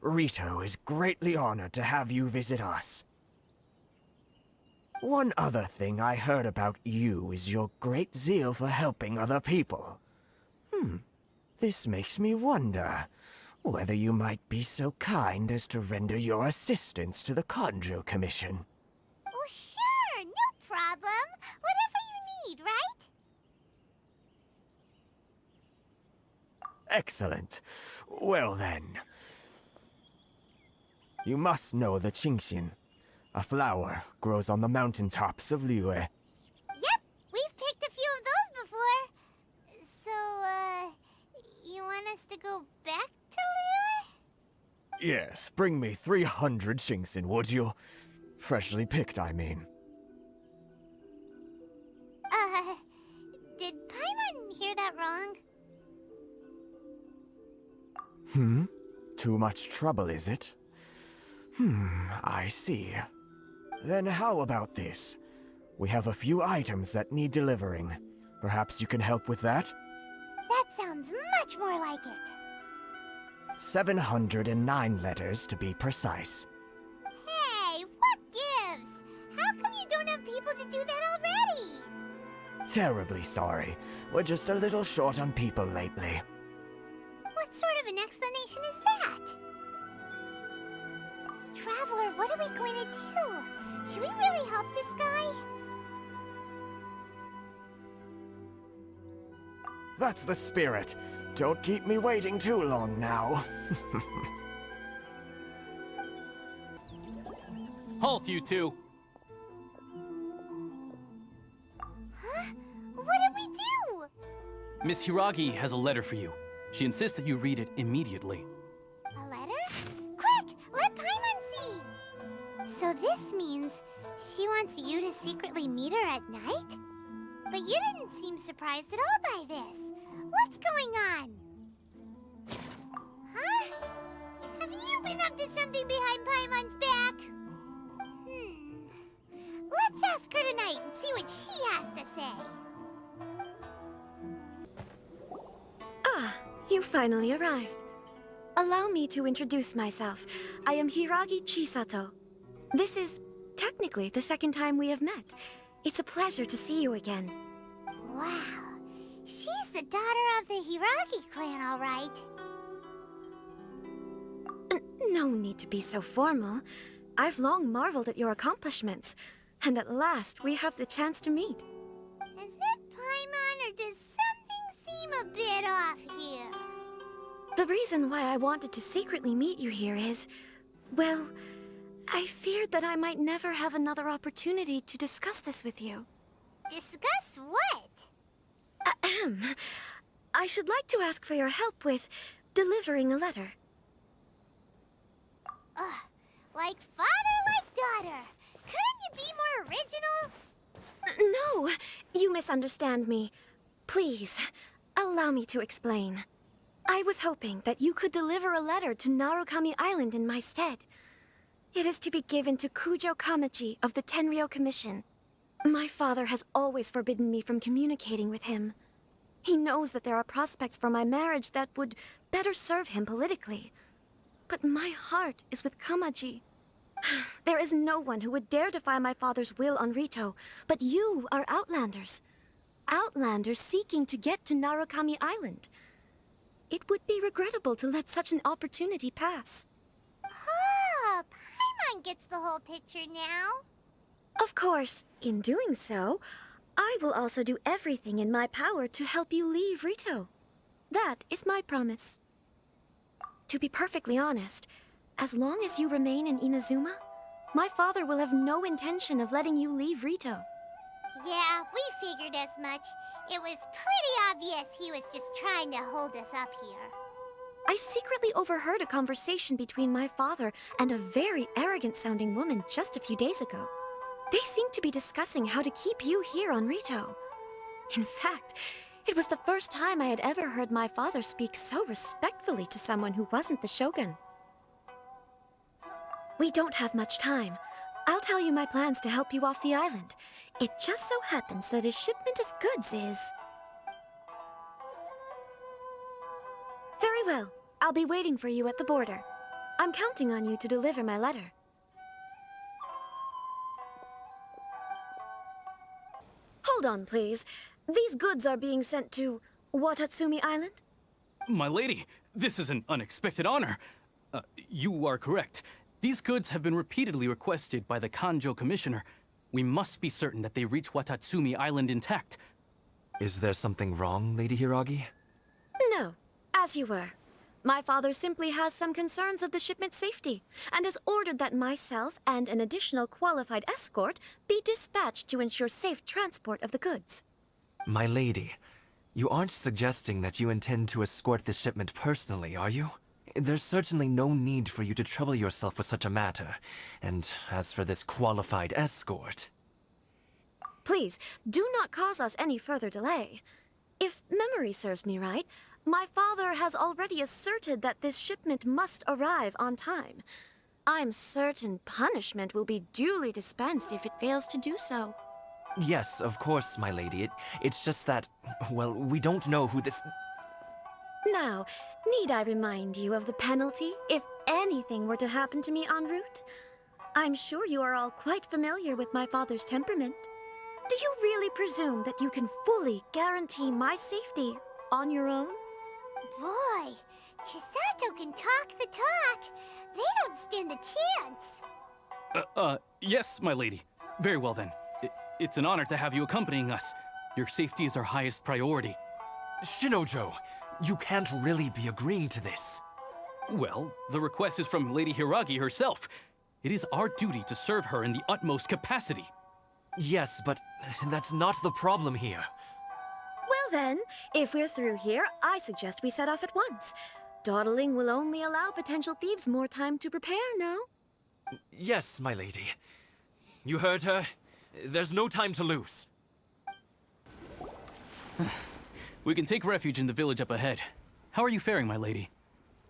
Rito is greatly honored to have you visit us. One other thing I heard about you is your great zeal for helping other people. This makes me wonder whether you might be so kind as to render your assistance to the Conjo Commission. Oh, sure, no problem. Whatever you need, right? Excellent. Well then. You must know the Qingxin. A flower grows on the mountaintops of Liyue. Yep, we've picked a few of those before. So, you want us to go back to Liyue? Yes, bring me 300 Qingxin, would you? Freshly picked, I mean. Did Paimon hear that wrong? Too much trouble, is it? I see. Then how about this? We have a few items that need delivering. Perhaps you can help with that? That sounds much more like it. 709 letters to be precise. Hey, what gives? How come you don't have people to do that already? Terribly sorry. We're just a little short on people lately. What sort of an explanation is that? Traveler, what are we going to do? Should we really help this guy? That's the spirit. Don't keep me waiting too long now. Halt, you two! Huh? What did we do? Miss Hiragi has a letter for you. She insists that you read it immediately. A letter? Quick, let Paimon see! So this means she wants you to secretly meet her at night? But you didn't seem surprised at all by this. What's going on? Huh? Have you been up to something behind Paimon's back? Let's ask her tonight and see what she has to say. Ah, you finally arrived. Allow me to introduce myself. I am Hiragi Chisato. This is technically the second time we have met. It's a pleasure to see you again. Wow. She's the daughter of the Hiragi clan, all right. No need to be so formal. I've long marveled at your accomplishments. And at last, we have the chance to meet. Is it Paimon, or does something seem a bit off here? The reason why I wanted to secretly meet you here is... well, I feared that I might never have another opportunity to discuss this with you. Discuss what? Ahem. I should like to ask for your help with delivering a letter. Like father, like daughter. Couldn't you be more original? No, you misunderstand me. Please, allow me to explain. I was hoping that you could deliver a letter to Narukami Island in my stead. It is to be given to Kujo Kamaji of the Tenryou Commission. My father has always forbidden me from communicating with him. He knows that there are prospects for my marriage that would better serve him politically. But my heart is with Kamaji. There is no one who would dare defy my father's will on Rito, but you are Outlanders. Outlanders seeking to get to Narukami Island. It would be regrettable to let such an opportunity pass. Oh, Paimon gets the whole picture now. Of course, in doing so, I will also do everything in my power to help you leave Rito. That is my promise. To be perfectly honest, as long as you remain in Inazuma, my father will have no intention of letting you leave Rito. Yeah, we figured as much. It was pretty obvious he was just trying to hold us up here. I secretly overheard a conversation between my father and a very arrogant-sounding woman just a few days ago. They seemed to be discussing how to keep you here on Rito. In fact, it was the first time I had ever heard my father speak so respectfully to someone who wasn't the Shogun. We don't have much time. I'll tell you my plans to help you off the island. It just so happens that a shipment of goods is... Very well. I'll be waiting for you at the border. I'm counting on you to deliver my letter. Hold on, please. These goods are being sent to Watatsumi Island? My lady, this is an unexpected honor. You are correct. These goods have been repeatedly requested by the Kanjo Commissioner. We must be certain that they reach Watatsumi Island intact. Is there something wrong, Lady Hiragi? No, as you were. My father simply has some concerns of the shipment's safety, and has ordered that myself and an additional qualified escort be dispatched to ensure safe transport of the goods. My lady, you aren't suggesting that you intend to escort this shipment personally, are you? There's certainly no need for you to trouble yourself with such a matter. And as for this qualified escort... Please, do not cause us any further delay. If memory serves me right, my father has already asserted that this shipment must arrive on time. I'm certain punishment will be duly dispensed if it fails to do so. Yes, of course, my lady. It's just that, well, we don't know who this... Now, need I remind you of the penalty if anything were to happen to me en route? I'm sure you are all quite familiar with my father's temperament. Do you really presume that you can fully guarantee my safety on your own? Boy, Chisato can talk the talk. They don't stand a chance. Yes, my lady. Very well then. It's an honor to have you accompanying us. Your safety is our highest priority. Shinojo, you can't really be agreeing to this. Well, the request is from Lady Hiragi herself. It is our duty to serve her in the utmost capacity. Yes, but that's not the problem here. Well then, if we're through here, I suggest we set off at once. Dawdling will only allow potential thieves more time to prepare, no? Yes, my lady. You heard her. There's no time to lose. We can take refuge in the village up ahead. How are you faring, my lady?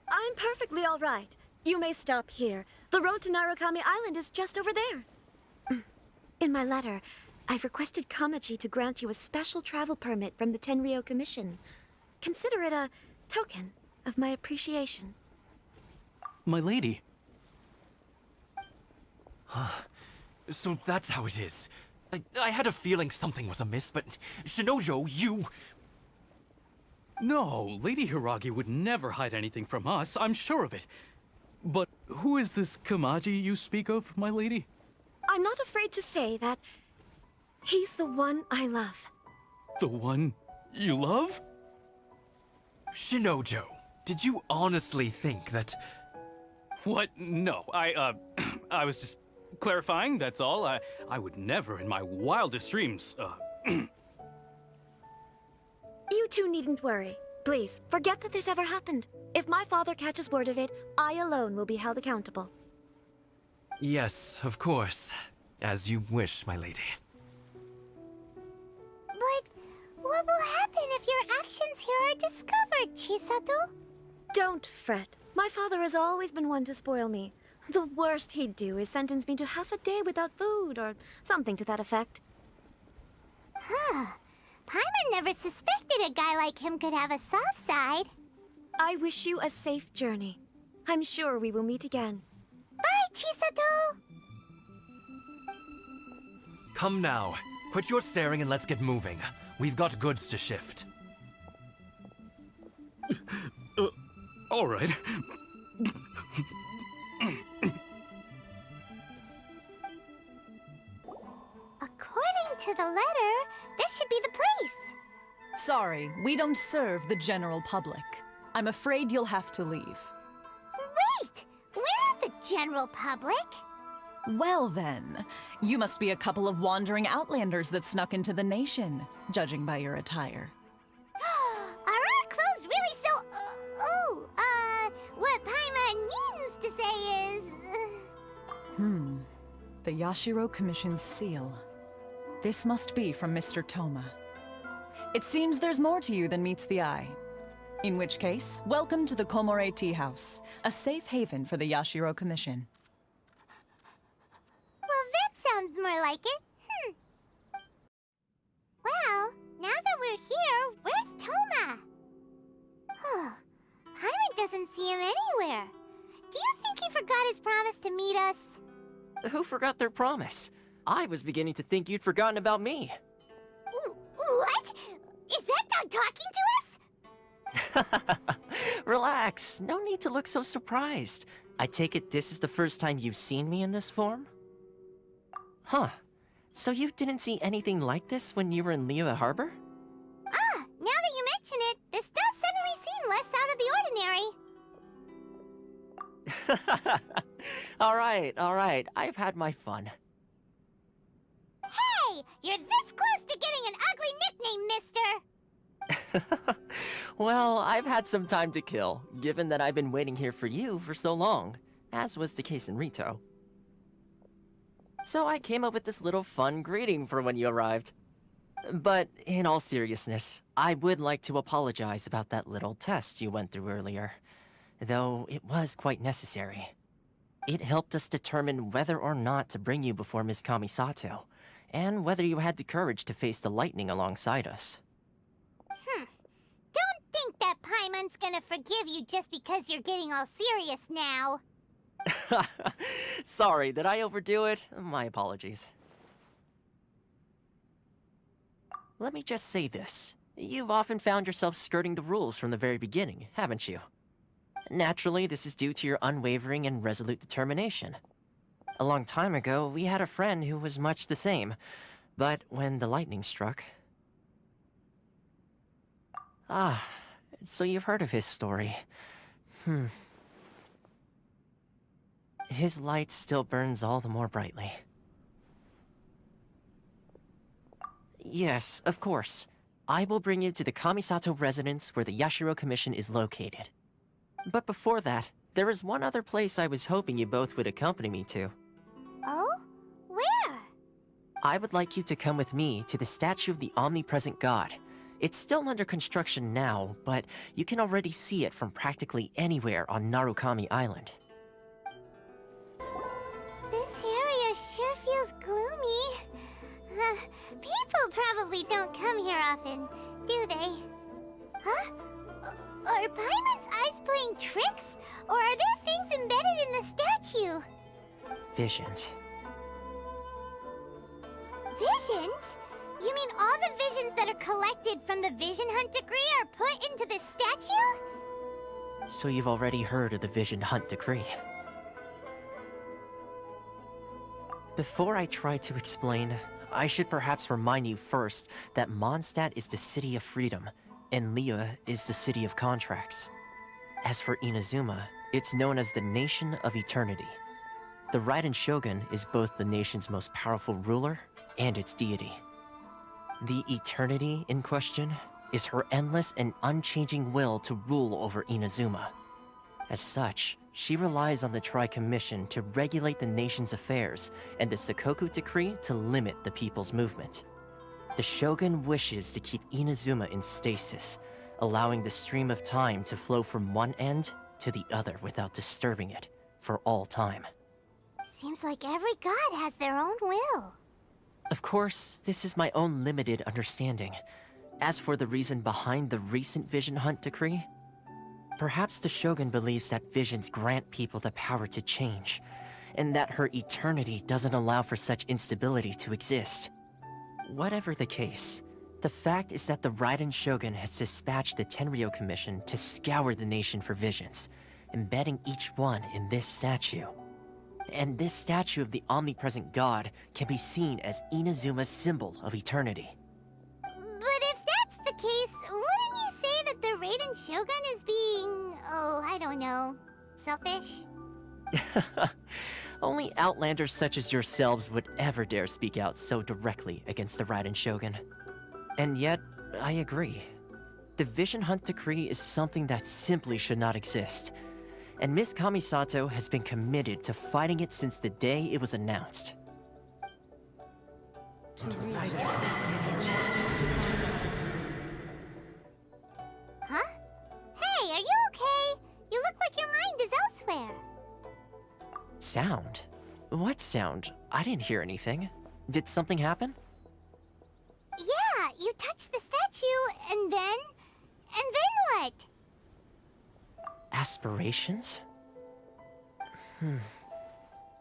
I'm perfectly all right. You may stop here. The road to Narukami Island is just over there. In my letter, I've requested Kamaji to grant you a special travel permit from the Tenryou Commission. Consider it a token of my appreciation. My lady. So that's how it is. I had a feeling something was amiss, but Shinojo, you... No, Lady Hiragi would never hide anything from us, I'm sure of it. But who is this Kamaji you speak of, my lady? I'm not afraid to say that he's the one I love. The one you love? Shinojo, did you honestly think that... What? No, I was just clarifying, that's all. I would never in my wildest dreams, You two needn't worry. Please, forget that this ever happened. If my father catches word of it, I alone will be held accountable. Yes, of course. As you wish, my lady. But what will happen if your actions here are discovered, Chisato? Don't fret. My father has always been one to spoil me. The worst he'd do is sentence me to half a day without food, or something to that effect. Huh. Paimon never suspected a guy like him could have a soft side. I wish you a safe journey. I'm sure we will meet again. Bye, Chisato! Come now. Quit your staring and let's get moving. We've got goods to shift. All right. According to the letter, this should be the place. Sorry, we don't serve the general public. I'm afraid you'll have to leave. Wait! We're not the general public. Well then, you must be a couple of wandering outlanders that snuck into the nation, judging by your attire. Are our clothes really so... what Paimon means to say is... The Yashiro Commission's seal. This must be from Mr. Toma. It seems there's more to you than meets the eye. In which case, welcome to the Komore Tea House, a safe haven for the Yashiro Commission. Well, that sounds more like it. Well, now that we're here, where's Toma? Paimon doesn't see him anywhere. Do you think he forgot his promise to meet us? Who forgot their promise? I was beginning to think you'd forgotten about me. What? Is that dog talking to us? Relax, no need to look so surprised. I take it this is the first time you've seen me in this form? Huh. So you didn't see anything like this when you were in Liyue Harbor? Now that you mention it, this does suddenly seem less out of the ordinary. Alright, I've had my fun. Hey! You're this close to getting an ugly nickname, mister! Well, I've had some time to kill, given that I've been waiting here for you for so long, as was the case in Rito. So I came up with this little fun greeting for when you arrived. But in all seriousness, I would like to apologize about that little test you went through earlier, though it was quite necessary. It helped us determine whether or not to bring you before Miss Kamisato, and whether you had the courage to face the lightning alongside us. Don't think that Paimon's gonna forgive you just because you're getting all serious now. Sorry, did I overdo it? My apologies. Let me just say this. You've often found yourself skirting the rules from the very beginning, haven't you? Naturally, this is due to your unwavering and resolute determination. A long time ago, we had a friend who was much the same, but when the lightning struck... so you've heard of his story. His light still burns all the more brightly. Yes, of course. I will bring you to the Kamisato residence where the Yashiro Commission is located. But before that, there is one other place I was hoping you both would accompany me to. Oh? Where? I would like you to come with me to the statue of the omnipresent god. It's still under construction now, but you can already see it from practically anywhere on Narukami Island. This area sure feels gloomy. People probably don't come here often, do they? Huh? Are Paimon's eyes playing tricks? Or are there things embedded in the statue? Visions. Visions? You mean all the visions that are collected from the Vision Hunt decree are put into this statue? So you've already heard of the Vision Hunt decree. Before I try to explain, I should perhaps remind you first that Mondstadt is the city of freedom, and Liyue is the city of contracts. As for Inazuma, it's known as the Nation of Eternity. The Raiden Shogun is both the nation's most powerful ruler and its deity. The Eternity in question is her endless and unchanging will to rule over Inazuma. As such, she relies on the Tri-Commission to regulate the nation's affairs and the Sakoku Decree to limit the people's movement. The Shogun wishes to keep Inazuma in stasis, allowing the stream of time to flow from one end to the other without disturbing it for all time. Seems like every god has their own will. Of course, this is my own limited understanding. As for the reason behind the recent Vision Hunt decree, perhaps the Shogun believes that visions grant people the power to change, and that her eternity doesn't allow for such instability to exist. Whatever the case, the fact is that the Raiden Shogun has dispatched the Tenryo Commission to scour the nation for visions, embedding each one in this statue. And this statue of the omnipresent god can be seen as Inazuma's symbol of eternity. But if that's the case, wouldn't you say that the Raiden Shogun is being... oh, I don't know... selfish? Only outlanders such as yourselves would ever dare speak out so directly against the Raiden Shogun. And yet, I agree. The Vision Hunt Decree is something that simply should not exist. And Miss Kamisato has been committed to fighting it since the day it was announced. Huh? Hey, are you okay? You look like your mind is elsewhere. Sound? What sound? I didn't hear anything. Did something happen? Yeah, you touched the statue, and then what? Aspirations?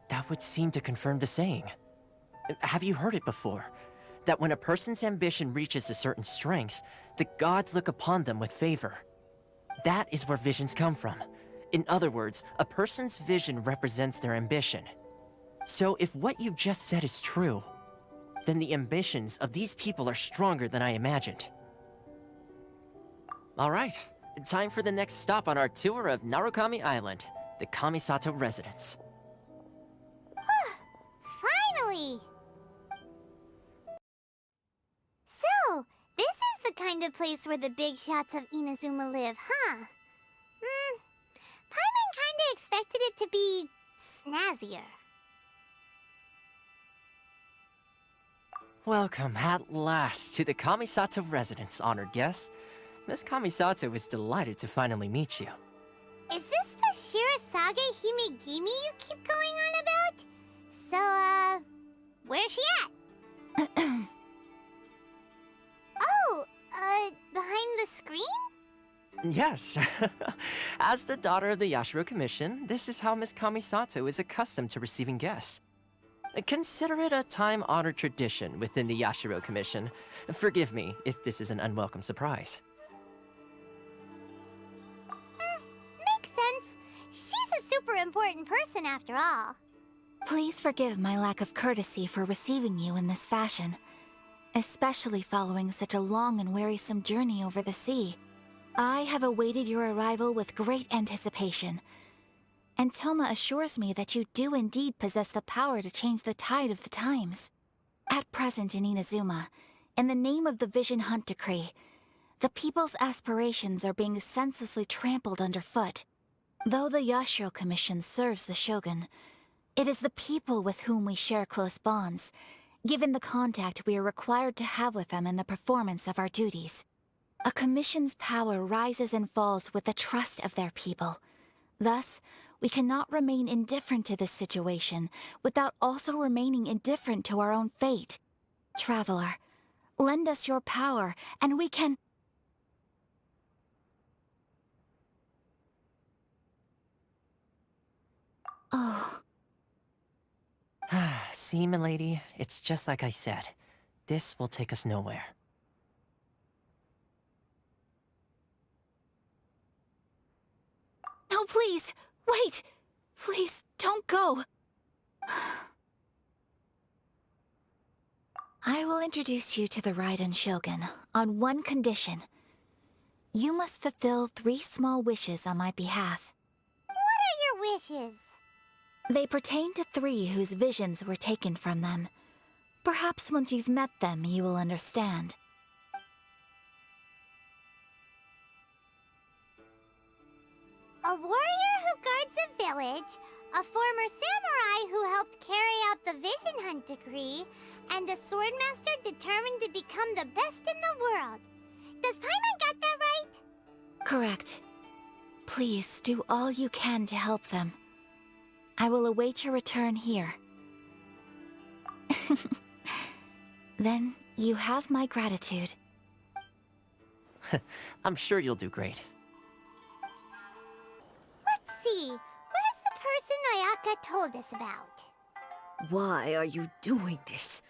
That would seem to confirm the saying. Have you heard it before? That when a person's ambition reaches a certain strength, the gods look upon them with favor. That is where visions come from. In other words, a person's vision represents their ambition. So if what you just said is true, then the ambitions of these people are stronger than I imagined. All right, time for the next stop on our tour of Narukami Island, the Kamisato residence. Finally! So, this is the kind of place where the big shots of Inazuma live, huh? Paimon kinda expected it to be snazzier. Welcome at last to the Kamisato residence, honored guests. Miss Kamisato is delighted to finally meet you. Is this the Shirazage Himegimi you keep going on about? So, where's she at? Oh, behind the screen? Yes. As the daughter of the Yashiro Commission, this is how Miss Kamisato is accustomed to receiving guests. Consider it a time-honored tradition within the Yashiro Commission. Forgive me if this is an unwelcome surprise. Makes sense. She's a super important person after all. Please forgive my lack of courtesy for receiving you in this fashion, especially following such a long and wearisome journey over the sea. I have awaited your arrival with great anticipation, and Toma assures me that you do indeed possess the power to change the tide of the times. At present in Inazuma, in the name of the Vision Hunt Decree, the people's aspirations are being senselessly trampled underfoot. Though the Yashiro Commission serves the Shogun, it is the people with whom we share close bonds, given the contact we are required to have with them in the performance of our duties. A commission's power rises and falls with the trust of their people. Thus, we cannot remain indifferent to this situation without also remaining indifferent to our own fate. Traveler, lend us your power, and we can... Oh... See, milady, it's just like I said. This will take us nowhere. No, please! Wait! Please, don't go! I will introduce you to the Raiden Shogun on one condition. You must fulfill 3 small wishes on my behalf. What are your wishes? They pertain to 3 whose visions were taken from them. Perhaps once you've met them, you will understand. A warrior who guards a village, a former samurai who helped carry out the Vision Hunt Decree, and a swordmaster determined to become the best in the world. Does Paimon got that right? Correct. Please do all you can to help them. I will await your return here. Then you have my gratitude. I'm sure you'll do great. Let's see. Where's the person Ayaka told us about? Why are you doing this?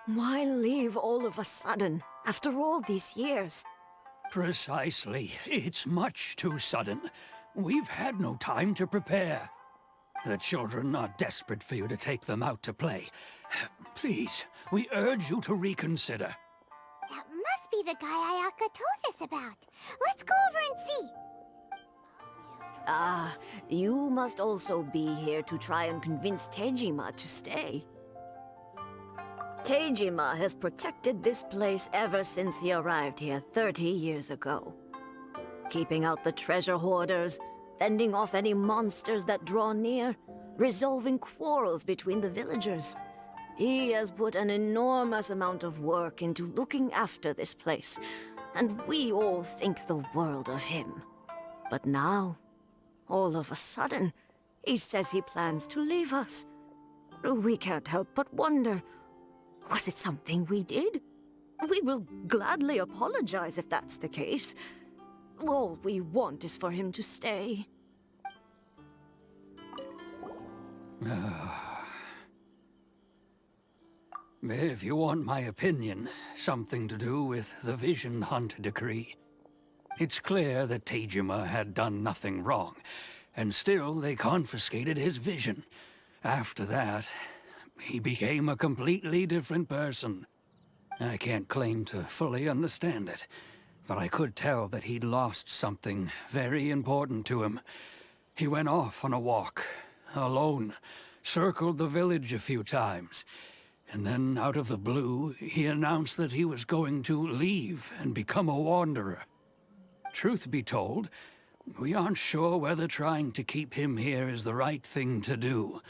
Why leave all of a sudden, after all these years? Precisely. It's much too sudden. We've had no time to prepare. The children are desperate for you to take them out to play. Please, we urge you to reconsider. That must be the guy Ayaka told us about. Let's go over and see. Ah, you must also be here to try and convince Tejima to stay. Tejima has protected this place ever since he arrived here 30 years ago. Keeping out the treasure hoarders, fending off any monsters that draw near, resolving quarrels between the villagers. He has put an enormous amount of work into looking after this place, and we all think the world of him. But now, all of a sudden, he says he plans to leave us. We can't help but wonder, was it something we did? We will gladly apologize if that's the case. All we want is for him to stay. If you want my opinion, something to do with the Vision Hunt decree. It's clear that Tejima had done nothing wrong, and still they confiscated his vision. After that, he became a completely different person. I can't claim to fully understand it, but I could tell that he'd lost something very important to him. He went off on a walk, alone, circled the village a few times, and then out of the blue, he announced that he was going to leave and become a wanderer. Truth be told, we aren't sure whether trying to keep him here is the right thing to do.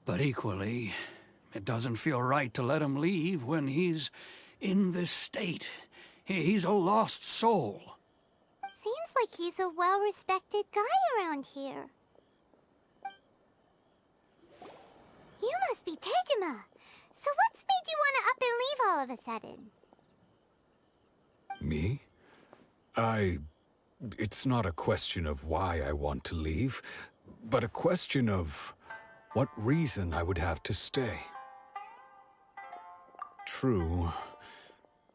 But equally, it doesn't feel right to let him leave when he's in this state. He's a lost soul. Seems like he's a well-respected guy around here. You must be Tejima. So what's made you want to up and leave all of a sudden? Me? It's not a question of why I want to leave, but a question of what reason I would have to stay. True,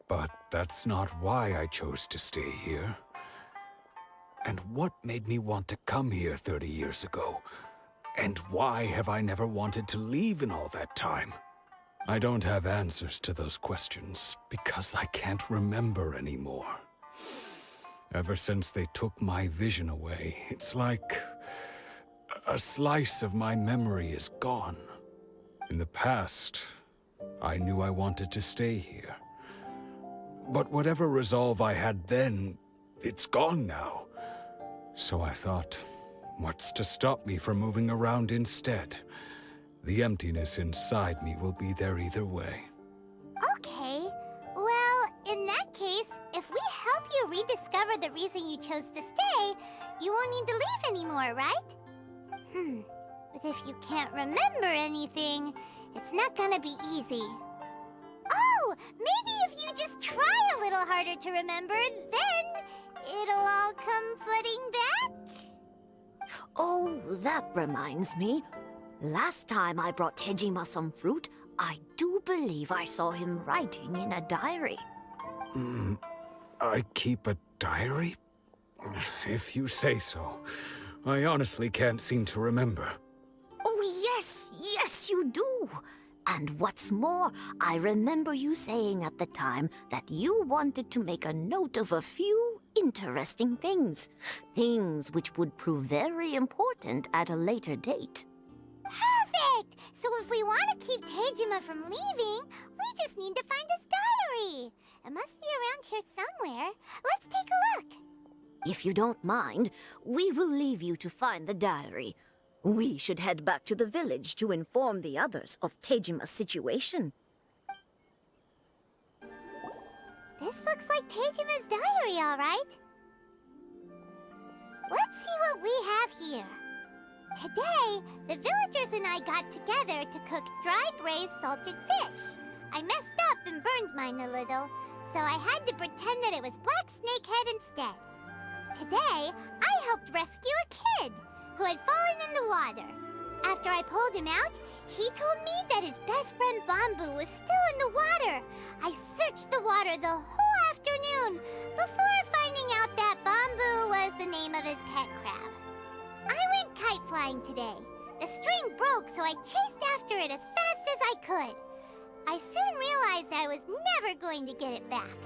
but that's not why I chose to stay here. And what made me want to come here 30 years ago? And why have I never wanted to leave in all that time? I don't have answers to those questions because I can't remember anymore. Ever since they took my vision away, it's like a slice of my memory is gone. In the past, I knew I wanted to stay here. But whatever resolve I had then, it's gone now. So I thought, what's to stop me from moving around instead? The emptiness inside me will be there either way. Okay. Well, in that case, if we help you rediscover the reason you chose to stay, you won't need to leave anymore, right? But if you can't remember anything, it's not gonna be easy. Oh, maybe if you just try a little harder to remember, then it'll all come flooding back? Oh, that reminds me. Last time I brought Tejima some fruit, I do believe I saw him writing in a diary. I keep a diary? If you say so. I honestly can't seem to remember. Oh, yes, you do. And what's more, I remember you saying at the time that you wanted to make a note of a few interesting things. Things which would prove very important at a later date. Perfect! So if we want to keep Tejima from leaving, we just need to find his diary. It must be around here somewhere. Let's take a look. If you don't mind, we will leave you to find the diary. We should head back to the village to inform the others of Tejima's situation. This looks like Tejima's diary, all right. Let's see what we have here. Today, the villagers and I got together to cook dry braised salted fish. I messed up and burned mine a little, so I had to pretend that it was black snakehead instead. Today, I helped rescue a kid who had fallen in the water. After I pulled him out, he told me that his best friend Bamboo was still in the water. I searched the water the whole afternoon before finding out that Bamboo was the name of his pet crab. I went kite flying today. The string broke, so I chased after it as fast as I could. I soon realized I was never going to get it back,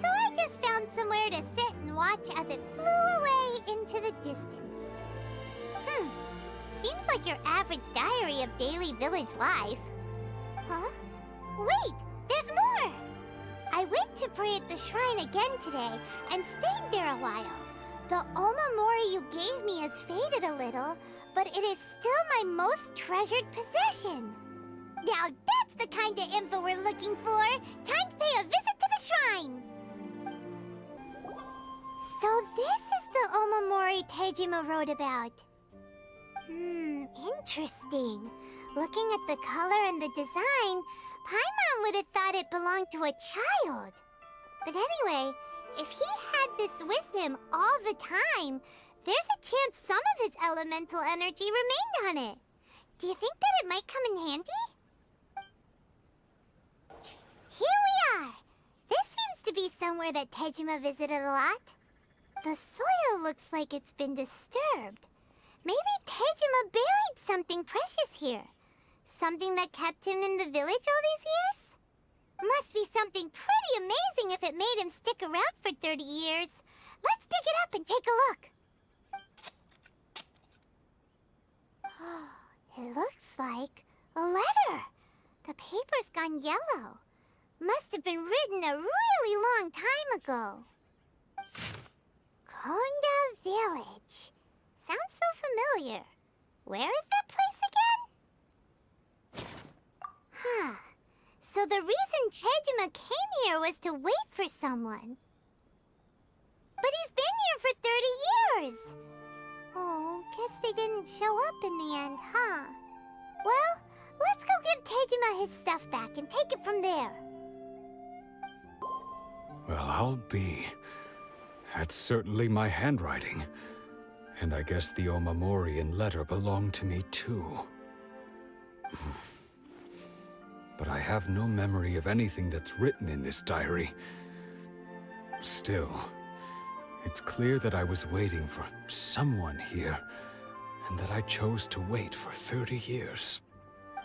so I just found somewhere to sit and watch as it flew away into the distance. Seems like your average diary of daily village life. Huh? Wait, there's more! I went to pray at the shrine again today and stayed there a while. The Omamori you gave me has faded a little, but it is still my most treasured possession. Now that's the kind of info we're looking for. Time to pay a visit to the shrine. So this is the Omamori Tejima wrote about. Interesting. Looking at the color and the design, Paimon would have thought it belonged to a child. But anyway, if he had this with him all the time, there's a chance some of his elemental energy remained on it. Do you think that it might come in handy? Here we are! This seems to be somewhere that Tejima visited a lot. The soil looks like it's been disturbed. Maybe Tejima buried something precious here. Something that kept him in the village all these years? Must be something pretty amazing if it made him stick around for 30 years. Let's dig it up and take a look. It looks like a letter. The paper's gone yellow. Must have been written a really long time ago. Konda Village. Sounds so familiar. Where is that place again? Huh. So the reason Tejima came here was to wait for someone. But he's been here for 30 years. Oh, guess they didn't show up in the end, huh? Well, let's go give Tejima his stuff back and take it from there. Well, I'll be. That's certainly my handwriting. And I guess the Omamorian letter belonged to me too. But I have no memory of anything that's written in this diary. Still, it's clear that I was waiting for someone here, and that I chose to wait for 30 years.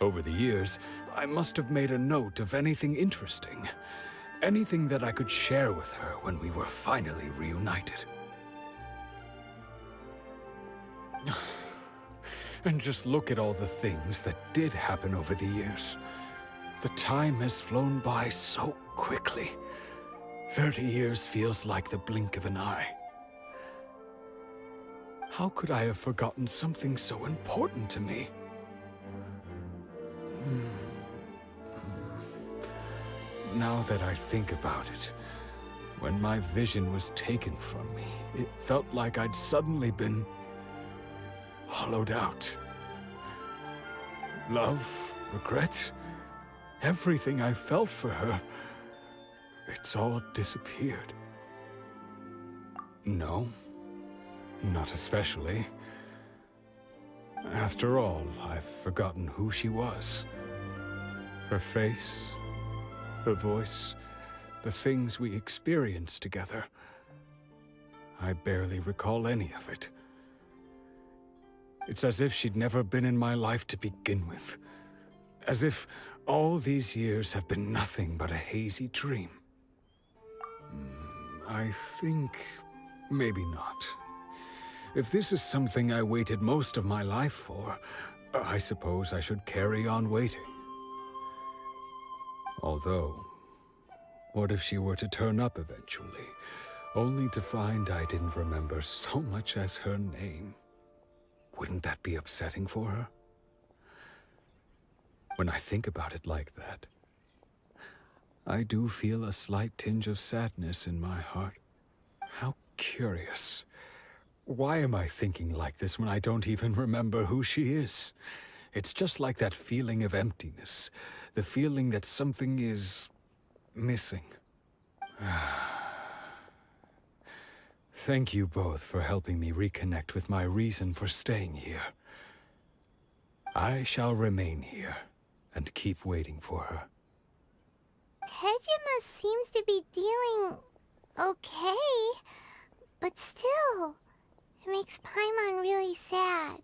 Over the years, I must have made a note of anything interesting. Anything that I could share with her when we were finally reunited. And just look at all the things that did happen over the years. The time has flown by so quickly. 30 years feels like the blink of an eye. How could I have forgotten something so important to me? Now that I think about it, when my vision was taken from me, it felt like I'd suddenly been hollowed out. Love, regret, everything I felt for her, it's all disappeared. No, not especially. After all, I've forgotten who she was. Her face, her voice, the things we experienced together. I barely recall any of it. It's as if she'd never been in my life to begin with. As if all these years have been nothing but a hazy dream. I think maybe not. If this is something I waited most of my life for, I suppose I should carry on waiting. Although, what if she were to turn up eventually, only to find I didn't remember so much as her name? Wouldn't that be upsetting for her? When I think about it like that, I do feel a slight tinge of sadness in my heart. How curious. Why am I thinking like this when I don't even remember who she is? It's just like that feeling of emptiness, the feeling that something is missing. Thank you both for helping me reconnect with my reason for staying here. I shall remain here and keep waiting for her. Tejima seems to be dealing okay, but still, it makes Paimon really sad.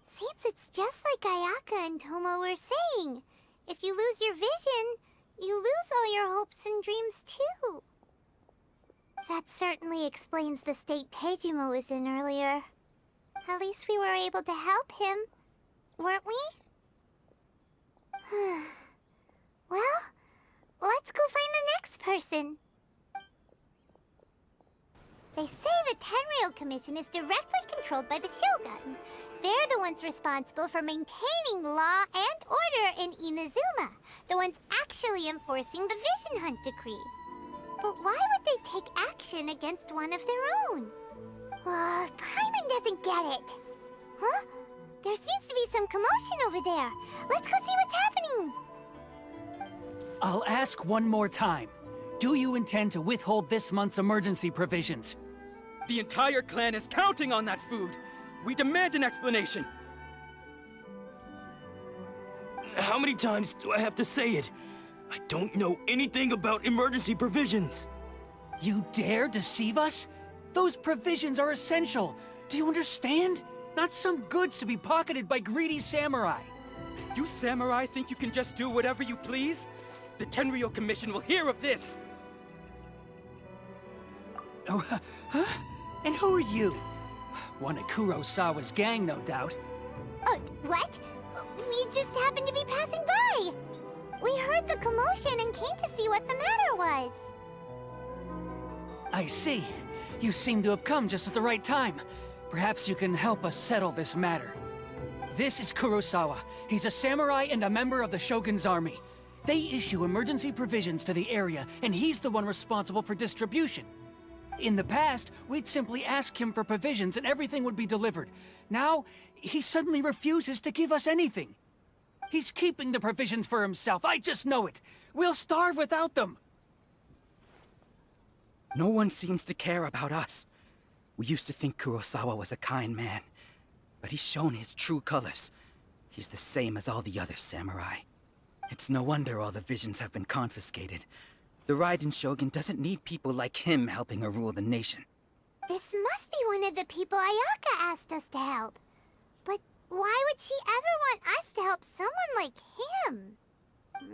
Seems it's just like Ayaka and Tomo were saying. If you lose your vision, you lose all your hopes and dreams too. That certainly explains the state Tejima was in earlier. At least we were able to help him, weren't we? Well, let's go find the next person. They say the Tenryou Commission is directly controlled by the Shogun. They're the ones responsible for maintaining law and order in Inazuma, the ones actually enforcing the Vision Hunt Decree. But why would they take action against one of their own? Paimon doesn't get it. Huh? There seems to be some commotion over there. Let's go see what's happening. I'll ask one more time. Do you intend to withhold this month's emergency provisions? The entire clan is counting on that food. We demand an explanation. How many times do I have to say it? I don't know anything about emergency provisions. You dare deceive us? Those provisions are essential. Do you understand? Not some goods to be pocketed by greedy samurai. You samurai think you can just do whatever you please? The Tenryou Commission will hear of this! Oh, huh? And who are you? One of Kurosawa's gang, no doubt. What? We just happened to be passing by. We heard the commotion and came to see what the matter was. I see. You seem to have come just at the right time. Perhaps you can help us settle this matter. This is Kurosawa. He's a samurai and a member of the Shogun's army. They issue emergency provisions to the area, and he's the one responsible for distribution. In the past, we'd simply ask him for provisions and everything would be delivered. Now, he suddenly refuses to give us anything. He's keeping the provisions for himself, I just know it. We'll starve without them. No one seems to care about us. We used to think Kurosawa was a kind man, but he's shown his true colors. He's the same as all the other samurai. It's no wonder all the visions have been confiscated. The Raiden Shogun doesn't need people like him helping her rule the nation. This must be one of the people Ayaka asked us to help. But why would she ever want us to help someone like him?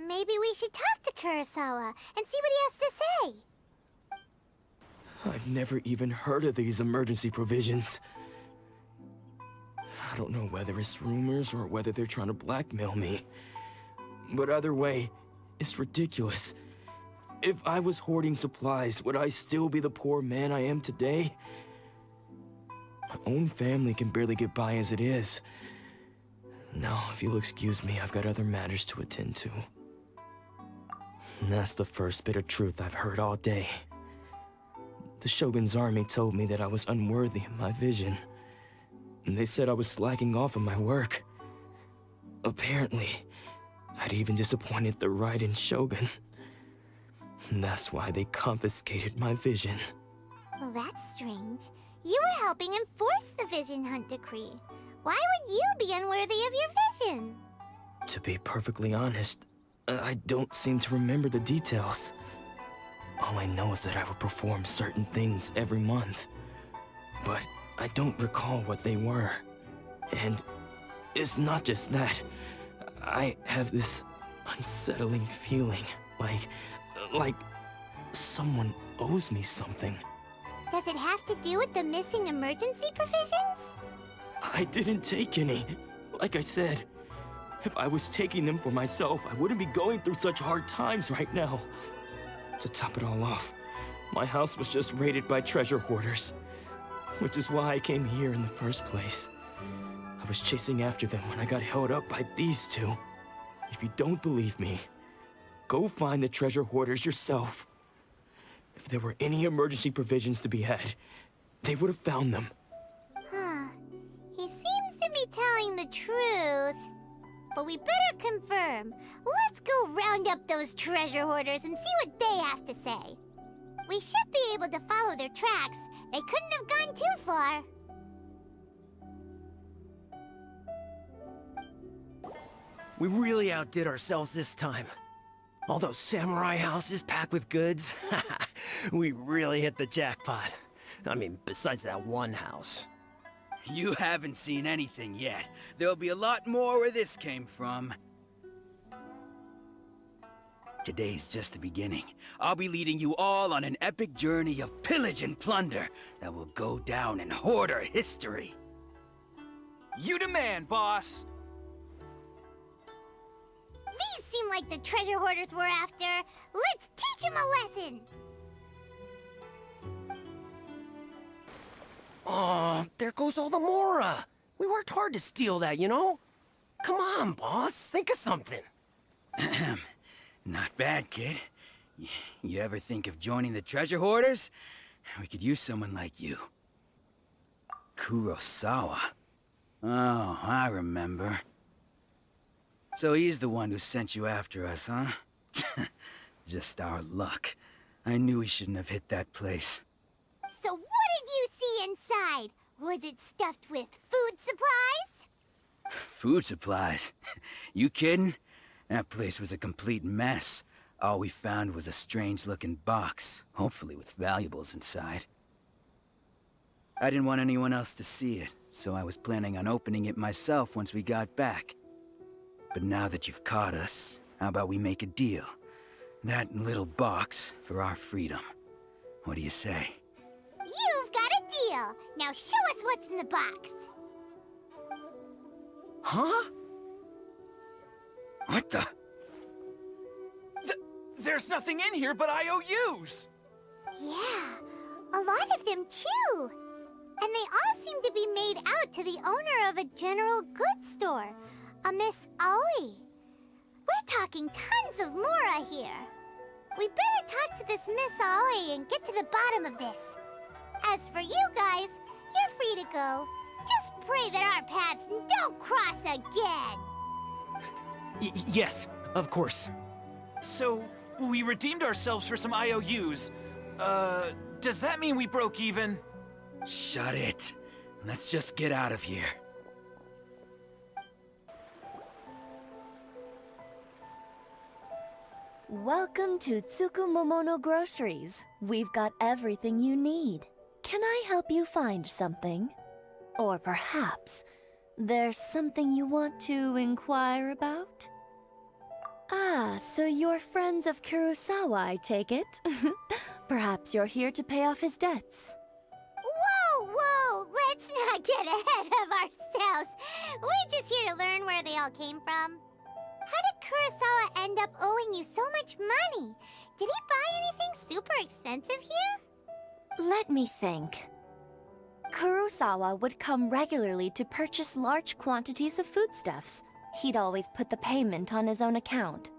Maybe we should talk to Kurosawa and see what he has to say. I've never even heard of these emergency provisions. I don't know whether it's rumors or whether they're trying to blackmail me. But either way, it's ridiculous. If I was hoarding supplies, would I still be the poor man I am today? My own family can barely get by as it is. Now, if you'll excuse me, I've got other matters to attend to. And that's the first bit of truth I've heard all day. The Shogun's army told me that I was unworthy of my vision. And they said I was slacking off in my work. Apparently, I'd even disappointed the Raiden Shogun. And that's why they confiscated my vision. Well, that's strange. You were helping enforce the Vision Hunt Decree. Why would you be unworthy of your vision? To be perfectly honest, I don't seem to remember the details. All I know is that I would perform certain things every month. But I don't recall what they were. And it's not just that. I have this unsettling feeling, like someone owes me something. Does it have to do with the missing emergency provisions? I didn't take any. Like I said, if I was taking them for myself, I wouldn't be going through such hard times right now. To top it all off, my house was just raided by treasure hoarders, which is why I came here in the first place. I was chasing after them when I got held up by these two. If you don't believe me, go find the treasure hoarders yourself. If there were any emergency provisions to be had, they would have found them. Huh. He seems to be telling the truth. But we better confirm. Let's go round up those treasure hoarders and see what they have to say. We should be able to follow their tracks. They couldn't have gone too far. We really outdid ourselves this time. All those samurai houses packed with goods. We really hit the jackpot. I mean, besides that one house. You haven't seen anything yet. There'll be a lot more where this came from. Today's just the beginning. I'll be leading you all on an epic journey of pillage and plunder that will go down in hoarder history. You demand, boss. These seem like the treasure hoarders we're after. Let's teach them a lesson! Oh, there goes all the Mora. We worked hard to steal that, you know? Come on, boss. Think of something. Not bad, kid. You ever think of joining the treasure hoarders? We could use someone like you. Kurosawa. Oh, I remember. So he's the one who sent you after us, huh? Just our luck. I knew he shouldn't have hit that place. So what did you see inside? Was it stuffed with food supplies? Food supplies? You kidding? That place was a complete mess. All we found was a strange-looking box, hopefully with valuables inside. I didn't want anyone else to see it, so I was planning on opening it myself once we got back. But now that you've caught us, how about we make a deal? That little box for our freedom. What do you say? You've got a deal. Now show us what's in the box. Huh? What the? There's nothing in here but IOUs! Yeah, a lot of them too. And they all seem to be made out to the owner of a general goods store, a Miss Aoi. We're talking tons of Mora here. We better talk to this Miss Aoi and get to the bottom of this. As for you guys, you're free to go. Just pray that our paths don't cross again. Yes, of course. So, we redeemed ourselves for some IOUs. Does that mean we broke even? Shut it. Let's just get out of here. Welcome to Tsukumomono Groceries. We've got everything you need. Can I help you find something? Or perhaps there's something you want to inquire about? Ah, so you're friends of Kurosawa, I take it? Perhaps you're here to pay off his debts. Whoa, whoa! Let's not get ahead of ourselves. We're just here to learn where they all came from. How did Kurosawa end up owing you so much money? Did he buy anything super expensive here? Let me think. Kurosawa would come regularly to purchase large quantities of foodstuffs. He'd always put the payment on his own account.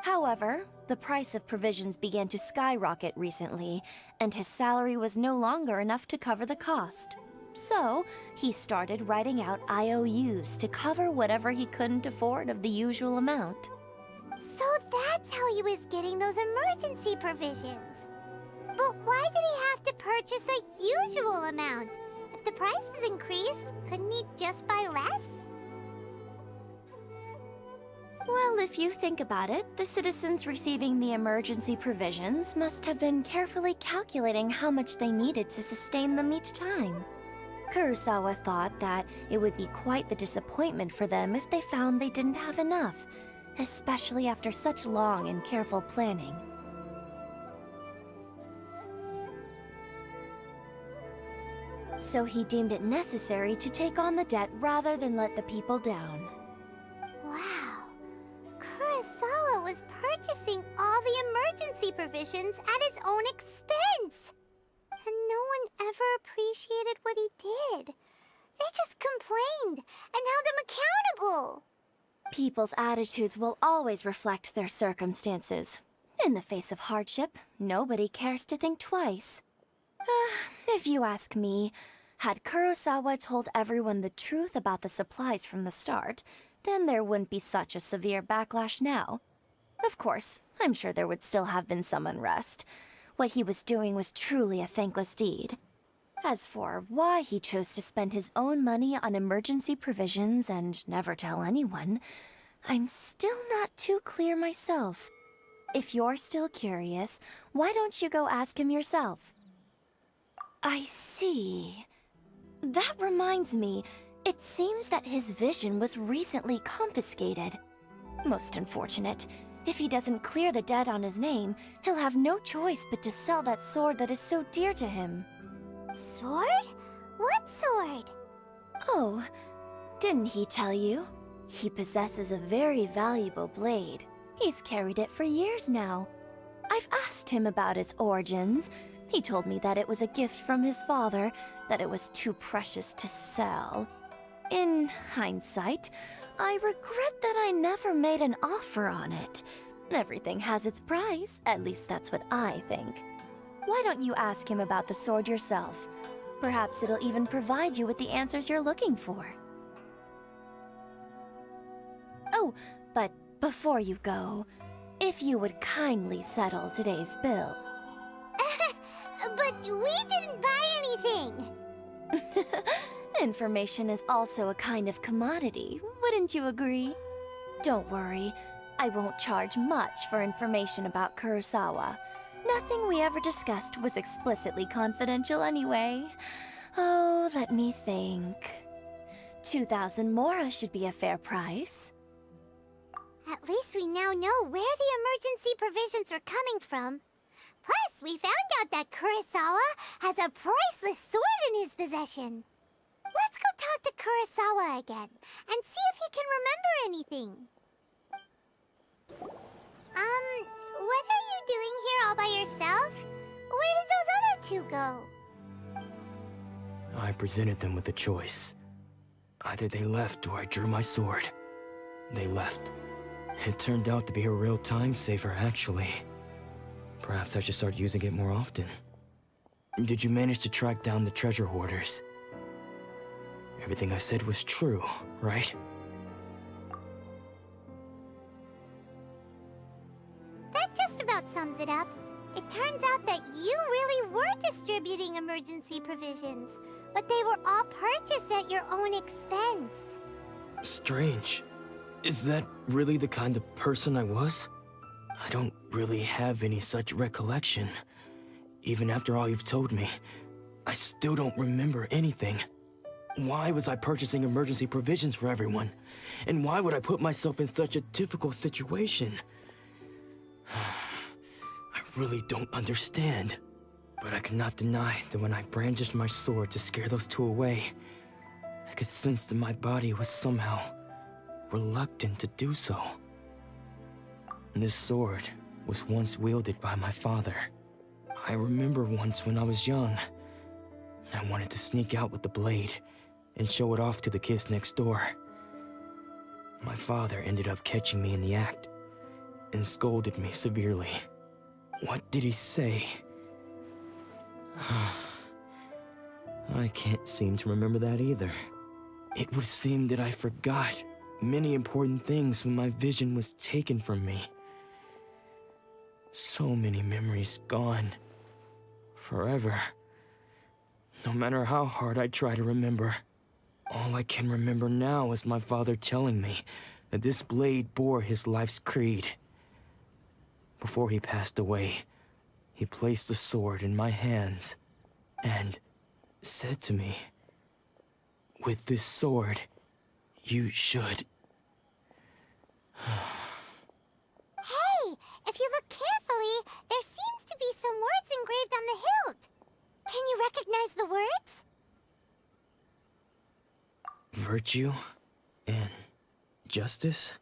However, the price of provisions began to skyrocket recently, and his salary was no longer enough to cover the cost. So, he started writing out IOUs to cover whatever he couldn't afford of the usual amount. So that's how he was getting those emergency provisions. But why did he have to purchase a usual amount? If the prices increased, couldn't he just buy less? Well, if you think about it, the citizens receiving the emergency provisions must have been carefully calculating how much they needed to sustain them each time. Kurosawa thought that it would be quite the disappointment for them if they found they didn't have enough, especially after such long and careful planning. So he deemed it necessary to take on the debt rather than let the people down. Wow. Kurosawa was purchasing all the emergency provisions at his own expense. And no one ever appreciated what he did. They just complained and held him accountable. People's attitudes will always reflect their circumstances. In the face of hardship, nobody cares to think twice. If you ask me, had Kurosawa told everyone the truth about the supplies from the start, then there wouldn't be such a severe backlash now. Of course, I'm sure there would still have been some unrest. What he was doing was truly a thankless deed. As for why he chose to spend his own money on emergency provisions and never tell anyone, I'm still not too clear myself. If you're still curious, why don't you go ask him yourself? I see. That reminds me, it seems that his vision was recently confiscated. Most unfortunate. If he doesn't clear the debt on his name, he'll have no choice but to sell that sword that is so dear to him. Sword? What sword? Oh, didn't he tell you? He possesses a very valuable blade. He's carried it for years now. I've asked him about its origins. He told me that it was a gift from his father, that it was too precious to sell. In hindsight, I regret that I never made an offer on it. Everything has its price, at least that's what I think. Why don't you ask him about the sword yourself? Perhaps it'll even provide you with the answers you're looking for. Oh, but before you go, if you would kindly settle today's bill. But we didn't buy anything! Information is also a kind of commodity, wouldn't you agree? Don't worry, I won't charge much for information about Kurosawa. Nothing we ever discussed was explicitly confidential anyway. Oh, let me think. 2,000 mora should be a fair price. At least we now know where the emergency provisions are coming from. Plus, we found out that Kurosawa has a priceless sword in his possession. Let's go talk to Kurosawa again, and see if he can remember anything. What are you doing here all by yourself? Where did those other two go? I presented them with a choice. Either they left or I drew my sword. They left. It turned out to be a real time saver, actually. Perhaps I should start using it more often. Did you manage to track down the treasure hoarders? Everything I said was true, right? That just about sums it up. It turns out that you really were distributing emergency provisions, but they were all purchased at your own expense. Strange. Is that really the kind of person I was? I don't really have any such recollection. Even after all you've told me, I still don't remember anything. Why was I purchasing emergency provisions for everyone? And why would I put myself in such a difficult situation? I really don't understand. But I cannot deny that when I brandished my sword to scare those two away, I could sense that my body was somehow reluctant to do so. This sword was once wielded by my father. I remember once when I was young, I wanted to sneak out with the blade and show it off to the kids next door. My father ended up catching me in the act and scolded me severely. What did he say? I can't seem to remember that either. It would seem that I forgot many important things when my vision was taken from me. So many memories gone. Forever. No matter how hard I try to remember, all I can remember now is my father telling me that this blade bore his life's creed. Before he passed away, he placed the sword in my hands and said to me, "With this sword, you should..." Hey, if you look carefully, there seems to be some words engraved on the hilt. Can you recognize the words? Virtue and justice?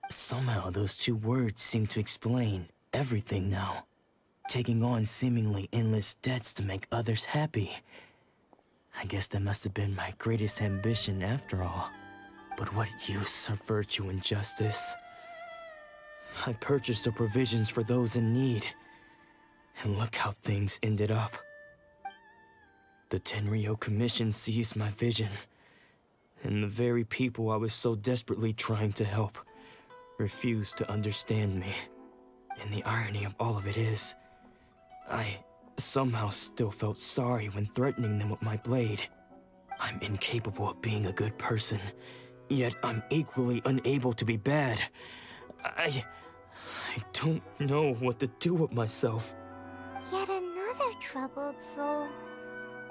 Somehow those two words seem to explain everything now. Taking on seemingly endless debts to make others happy. I guess that must have been my greatest ambition after all. But what use are virtue and justice? I purchased the provisions for those in need. And look how things ended up. The Tenryo Commission seized my vision. And the very people I was so desperately trying to help refused to understand me. And the irony of all of it is, I somehow still felt sorry when threatening them with my blade. I'm incapable of being a good person, yet I'm equally unable to be bad. I don't know what to do with myself. Yet another troubled soul.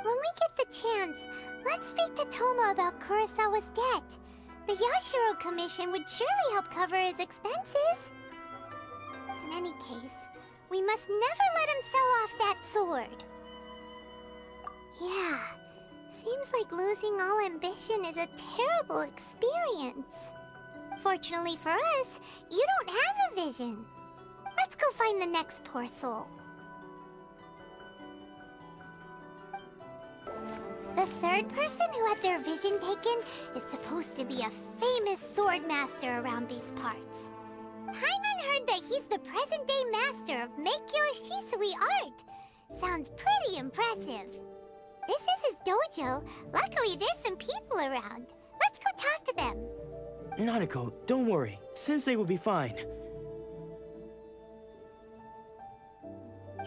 When we get the chance, let's speak to Toma about Kurosawa's debt. The Yashiro Commission would surely help cover his expenses. In any case, we must never let him sell off that sword. Yeah, seems like like losing all ambition is a terrible experience. Fortunately for us, you don't have a vision. Let's go find the next poor soul. The third person who had their vision taken is supposed to be a famous sword master around these parts. Paimon heard that he's the present-day master of Meikyo Shisui art. Sounds pretty impressive. This is his dojo. Luckily, there's some people around. Let's go talk to them. Nanako, don't worry. Sensei will be fine.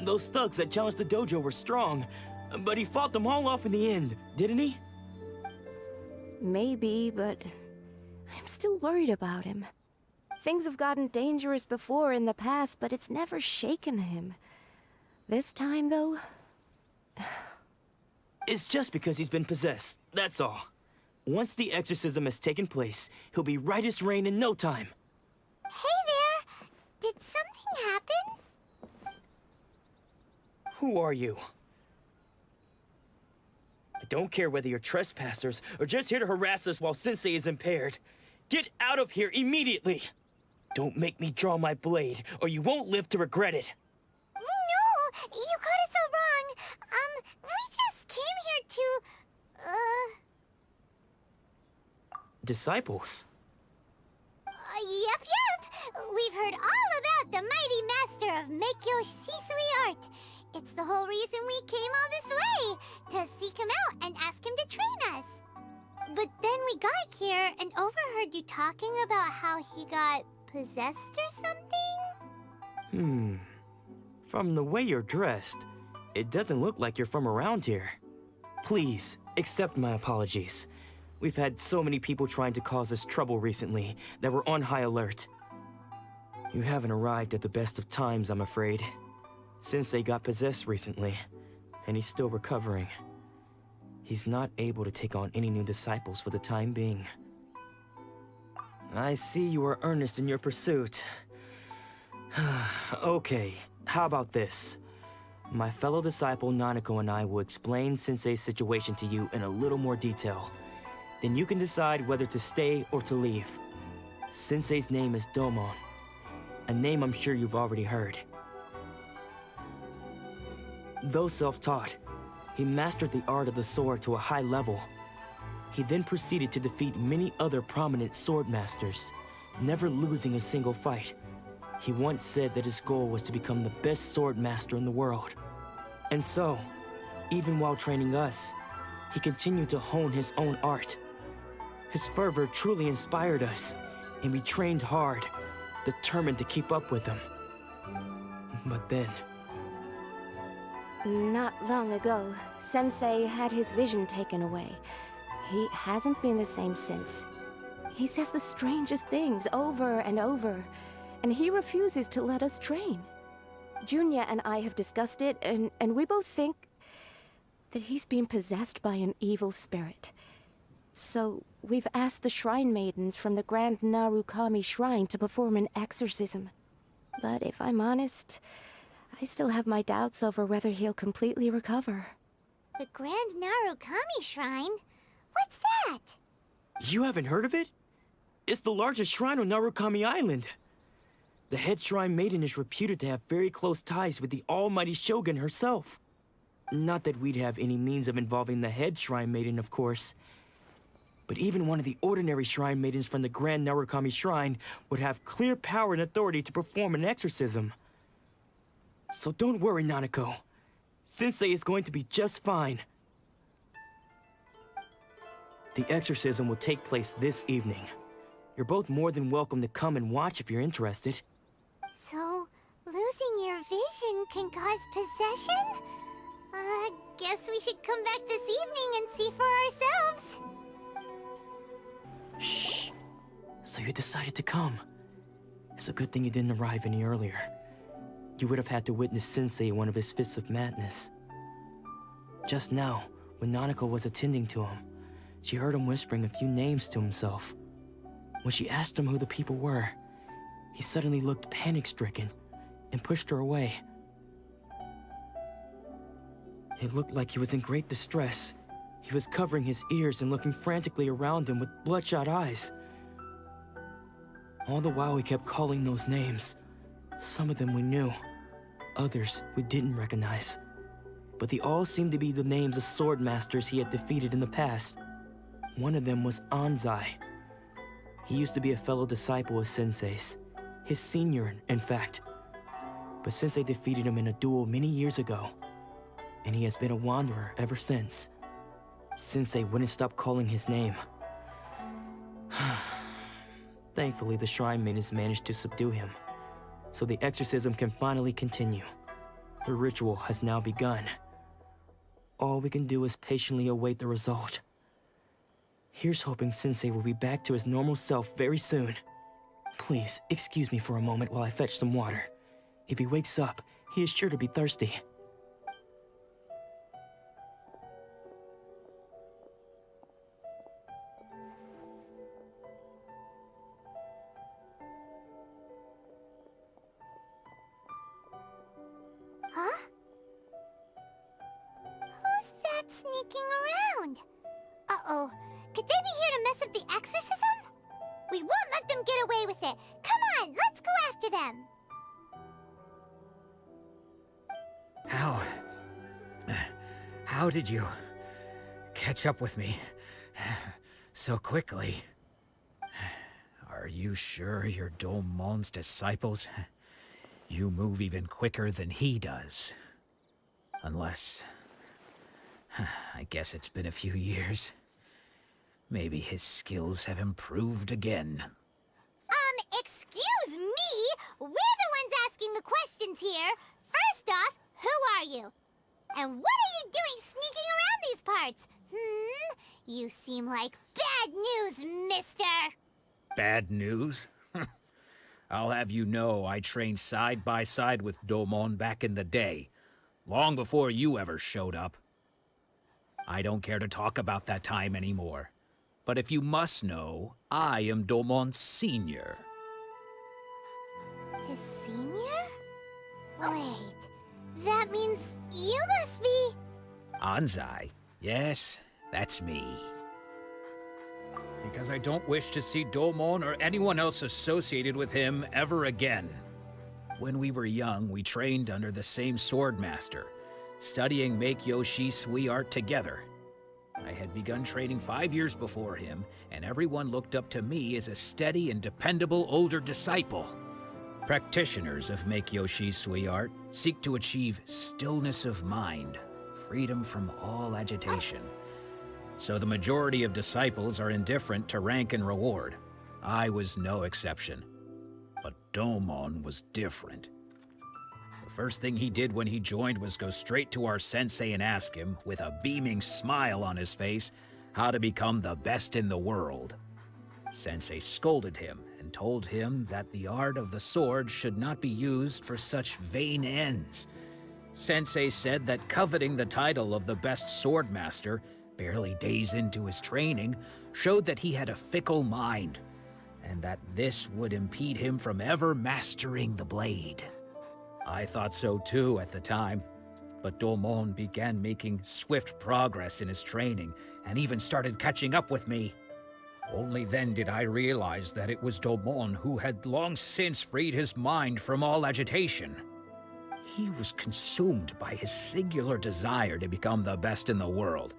Those thugs that challenged the dojo were strong, but he fought them all off in the end, didn't he? Maybe, but I'm still worried about him. Things have gotten dangerous before in the past, but it's never shaken him. This time, though... It's just because he's been possessed, that's all. Once the exorcism has taken place, he'll be right as rain in no time. Hey there! Did something happen? Who are you? I don't care whether you're trespassers or just here to harass us while Sensei is impaired. Get out of here immediately! Don't make me draw my blade, or you won't live to regret it. No! You got it so wrong! We just came here to... Disciples? Yep! We've heard all about the mighty master of Meikyo Shisui art. It's the whole reason we came all this way, to seek him out and ask him to train us. But then we got here and overheard you talking about how he got possessed or something? From the way you're dressed, it doesn't look like you're from around here. Please, accept my apologies. We've had so many people trying to cause us trouble recently that we're on high alert. You haven't arrived at the best of times, I'm afraid. Sensei got possessed recently, and he's still recovering. He's not able to take on any new disciples for the time being. I see you are earnest in your pursuit. Okay, how about this? My fellow disciple Nanako and I will explain Sensei's situation to you in a little more detail. Then you can decide whether to stay or to leave. Sensei's name is Domon, a name I'm sure you've already heard. Though self-taught, he mastered the art of the sword to a high level. He then proceeded to defeat many other prominent sword masters, never losing a single fight. He once said that his goal was to become the best sword master in the world. And so, even while training us, he continued to hone his own art. His fervor truly inspired us, and we trained hard, determined to keep up with him. But then... Not long ago, Sensei had his vision taken away. He hasn't been the same since. He says the strangest things over and over, and he refuses to let us train. Junya and I have discussed it, and we both think that he's been possessed by an evil spirit. So we've asked the shrine maidens from the Grand Narukami Shrine to perform an exorcism. But if I'm honest, I still have my doubts over whether he'll completely recover. The Grand Narukami Shrine? What's that? You haven't heard of it? It's the largest shrine on Narukami Island. The head shrine maiden is reputed to have very close ties with the almighty Shogun herself. Not that we'd have any means of involving the head shrine maiden, of course. But even one of the ordinary shrine maidens from the Grand Narukami Shrine would have clear power and authority to perform an exorcism. So don't worry, Nanako. Sensei is going to be just fine. The exorcism will take place this evening. You're both more than welcome to come and watch if you're interested. So, losing your vision can cause possession? Guess we should come back this evening and see for ourselves. Shh. So you decided to come. It's a good thing you didn't arrive any earlier. You would have had to witness Sensei one of his fits of madness. Just now, when Nanako was attending to him, she heard him whispering a few names to himself. When she asked him who the people were, he suddenly looked panic-stricken and pushed her away. It looked like he was in great distress, He was covering his ears and looking frantically around him with bloodshot eyes. All the while he kept calling those names. Some of them we knew, others we didn't recognize. But they all seemed to be the names of sword masters he had defeated in the past. One of them was Anzai. He used to be a fellow disciple of Sensei's, his senior, in fact. But Sensei defeated him in a duel many years ago, and he has been a wanderer ever since. Sensei wouldn't stop calling his name. Thankfully, the shrine maidens managed to subdue him, so the exorcism can finally continue. The ritual has now begun. All we can do is patiently await the result. Here's hoping Sensei will be back to his normal self very soon. Please, excuse me for a moment while I fetch some water. If he wakes up, he is sure to be thirsty. Huh? Who's that sneaking around? Uh-oh. Could they be here to mess up the exorcism? We won't let them get away with it. Come on, let's go after them. How did you catch up with me so quickly? Are you sure you're Domon's disciples? You move even quicker than he does. Unless... I guess it's been a few years. Maybe his skills have improved again. Excuse me? We're the ones asking the questions here. First off, who are you? And what are you doing sneaking around these parts? You seem like bad news, mister. Bad news? I'll have you know I trained side by side with Domon back in the day, long before you ever showed up. I don't care to talk about that time anymore. But if you must know, I am Domon's senior. His senior? Wait, that means you must be... Anzai? Yes, that's me. Because I don't wish to see Domon or anyone else associated with him ever again. When we were young, we trained under the same sword master, studying Make-Yoshi Sui art together. I had begun training 5 years before him, and everyone looked up to me as a steady and dependable older disciple. Practitioners of Make-Yoshi Sui art seek to achieve stillness of mind, freedom from all agitation. So the majority of disciples are indifferent to rank and reward. I was no exception. But Domon was different. The first thing he did when he joined was go straight to our sensei and ask him, with a beaming smile on his face, how to become the best in the world. Sensei scolded him and told him that the art of the sword should not be used for such vain ends. Sensei said that coveting the title of the best sword master, barely days into his training, showed that he had a fickle mind, and that this would impede him from ever mastering the blade. I thought so too at the time, but Domon began making swift progress in his training, and even started catching up with me. Only then did I realize that it was Domon who had long since freed his mind from all agitation. He was consumed by his singular desire to become the best in the world.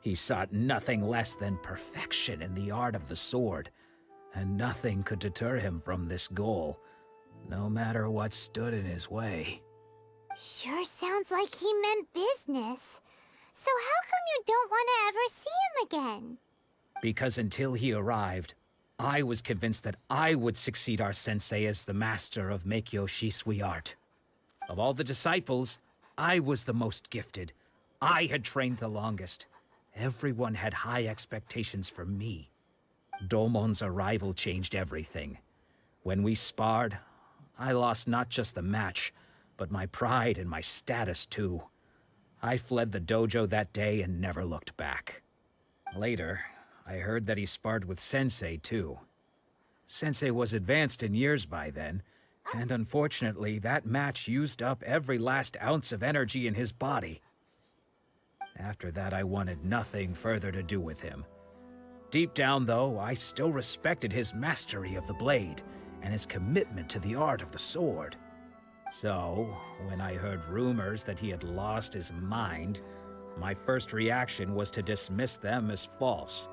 He sought nothing less than perfection in the art of the sword, and nothing could deter him from this goal, no matter what stood in his way. Sure sounds like he meant business. So how come you don't want to ever see him again? Because until he arrived, I was convinced that I would succeed our sensei as the master of Make-Yoshi Sui art. Of all the disciples, I was the most gifted. I had trained the longest. Everyone had high expectations for me. Domon's arrival changed everything. When we sparred, I lost not just the match, but my pride and my status too. I fled the dojo that day and never looked back. Later, I heard that he sparred with Sensei too. Sensei was advanced in years by then, and unfortunately that match used up every last ounce of energy in his body. After that, I wanted nothing further to do with him. Deep down, though, I still respected his mastery of the blade and his commitment to the art of the sword. So, when I heard rumors that he had lost his mind, my first reaction was to dismiss them as false.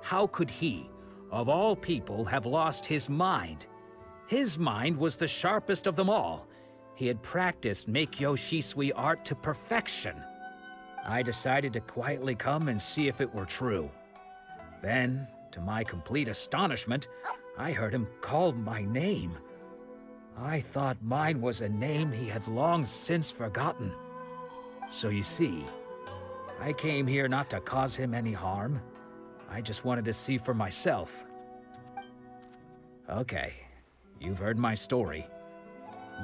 How could he, of all people, have lost his mind? His mind was the sharpest of them all. He had practiced Meikyo Shisui art to perfection. I decided to quietly come and see if it were true. Then, to my complete astonishment, I heard him call my name. I thought mine was a name he had long since forgotten. So you see, I came here not to cause him any harm. I just wanted to see for myself. Okay, you've heard my story.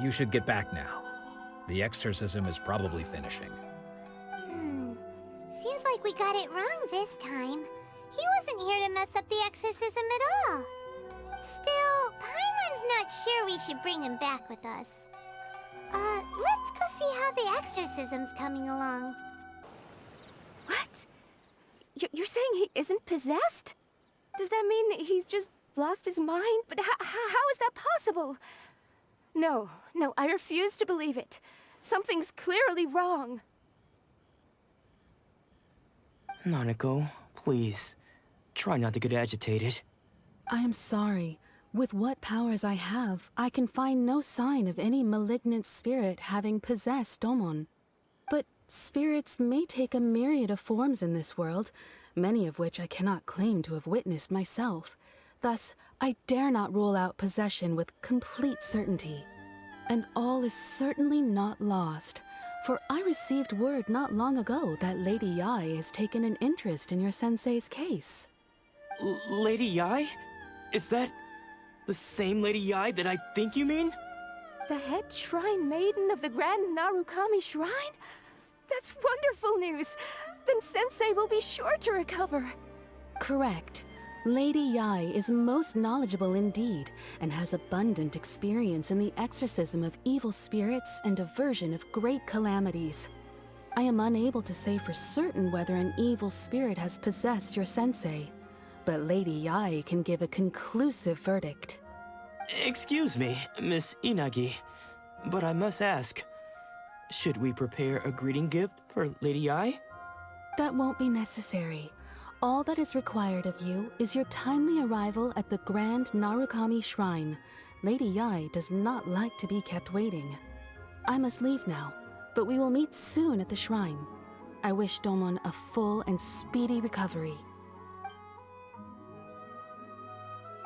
You should get back now. The exorcism is probably finishing. Seems like we got it wrong this time. He wasn't here to mess up the exorcism at all. Still, Paimon's not sure we should bring him back with us. Let's go see how the exorcism's coming along. What? You're saying he isn't possessed? Does that mean he's just lost his mind? But how is that possible? No, I refuse to believe it. Something's clearly wrong. Nanako, please. Try not to get agitated. I am sorry. With what powers I have, I can find no sign of any malignant spirit having possessed Domon. But spirits may take a myriad of forms in this world, many of which I cannot claim to have witnessed myself. Thus, I dare not rule out possession with complete certainty. And all is certainly not lost, for I received word not long ago that Lady Yai has taken an interest in your sensei's case. Lady Yai? Is that the same Lady Yai that I think you mean? The head shrine maiden of the Grand Narukami Shrine? That's wonderful news! Then Sensei will be sure to recover. Correct. Lady Yai is most knowledgeable indeed, and has abundant experience in the exorcism of evil spirits and aversion of great calamities. I am unable to say for certain whether an evil spirit has possessed your sensei, but Lady Yai can give a conclusive verdict. Excuse me, Miss Inagi, but I must ask, should we prepare a greeting gift for Lady Yai? That won't be necessary. All that is required of you is your timely arrival at the Grand Narukami Shrine. Lady Yai does not like to be kept waiting. I must leave now, but we will meet soon at the shrine. I wish Domon a full and speedy recovery.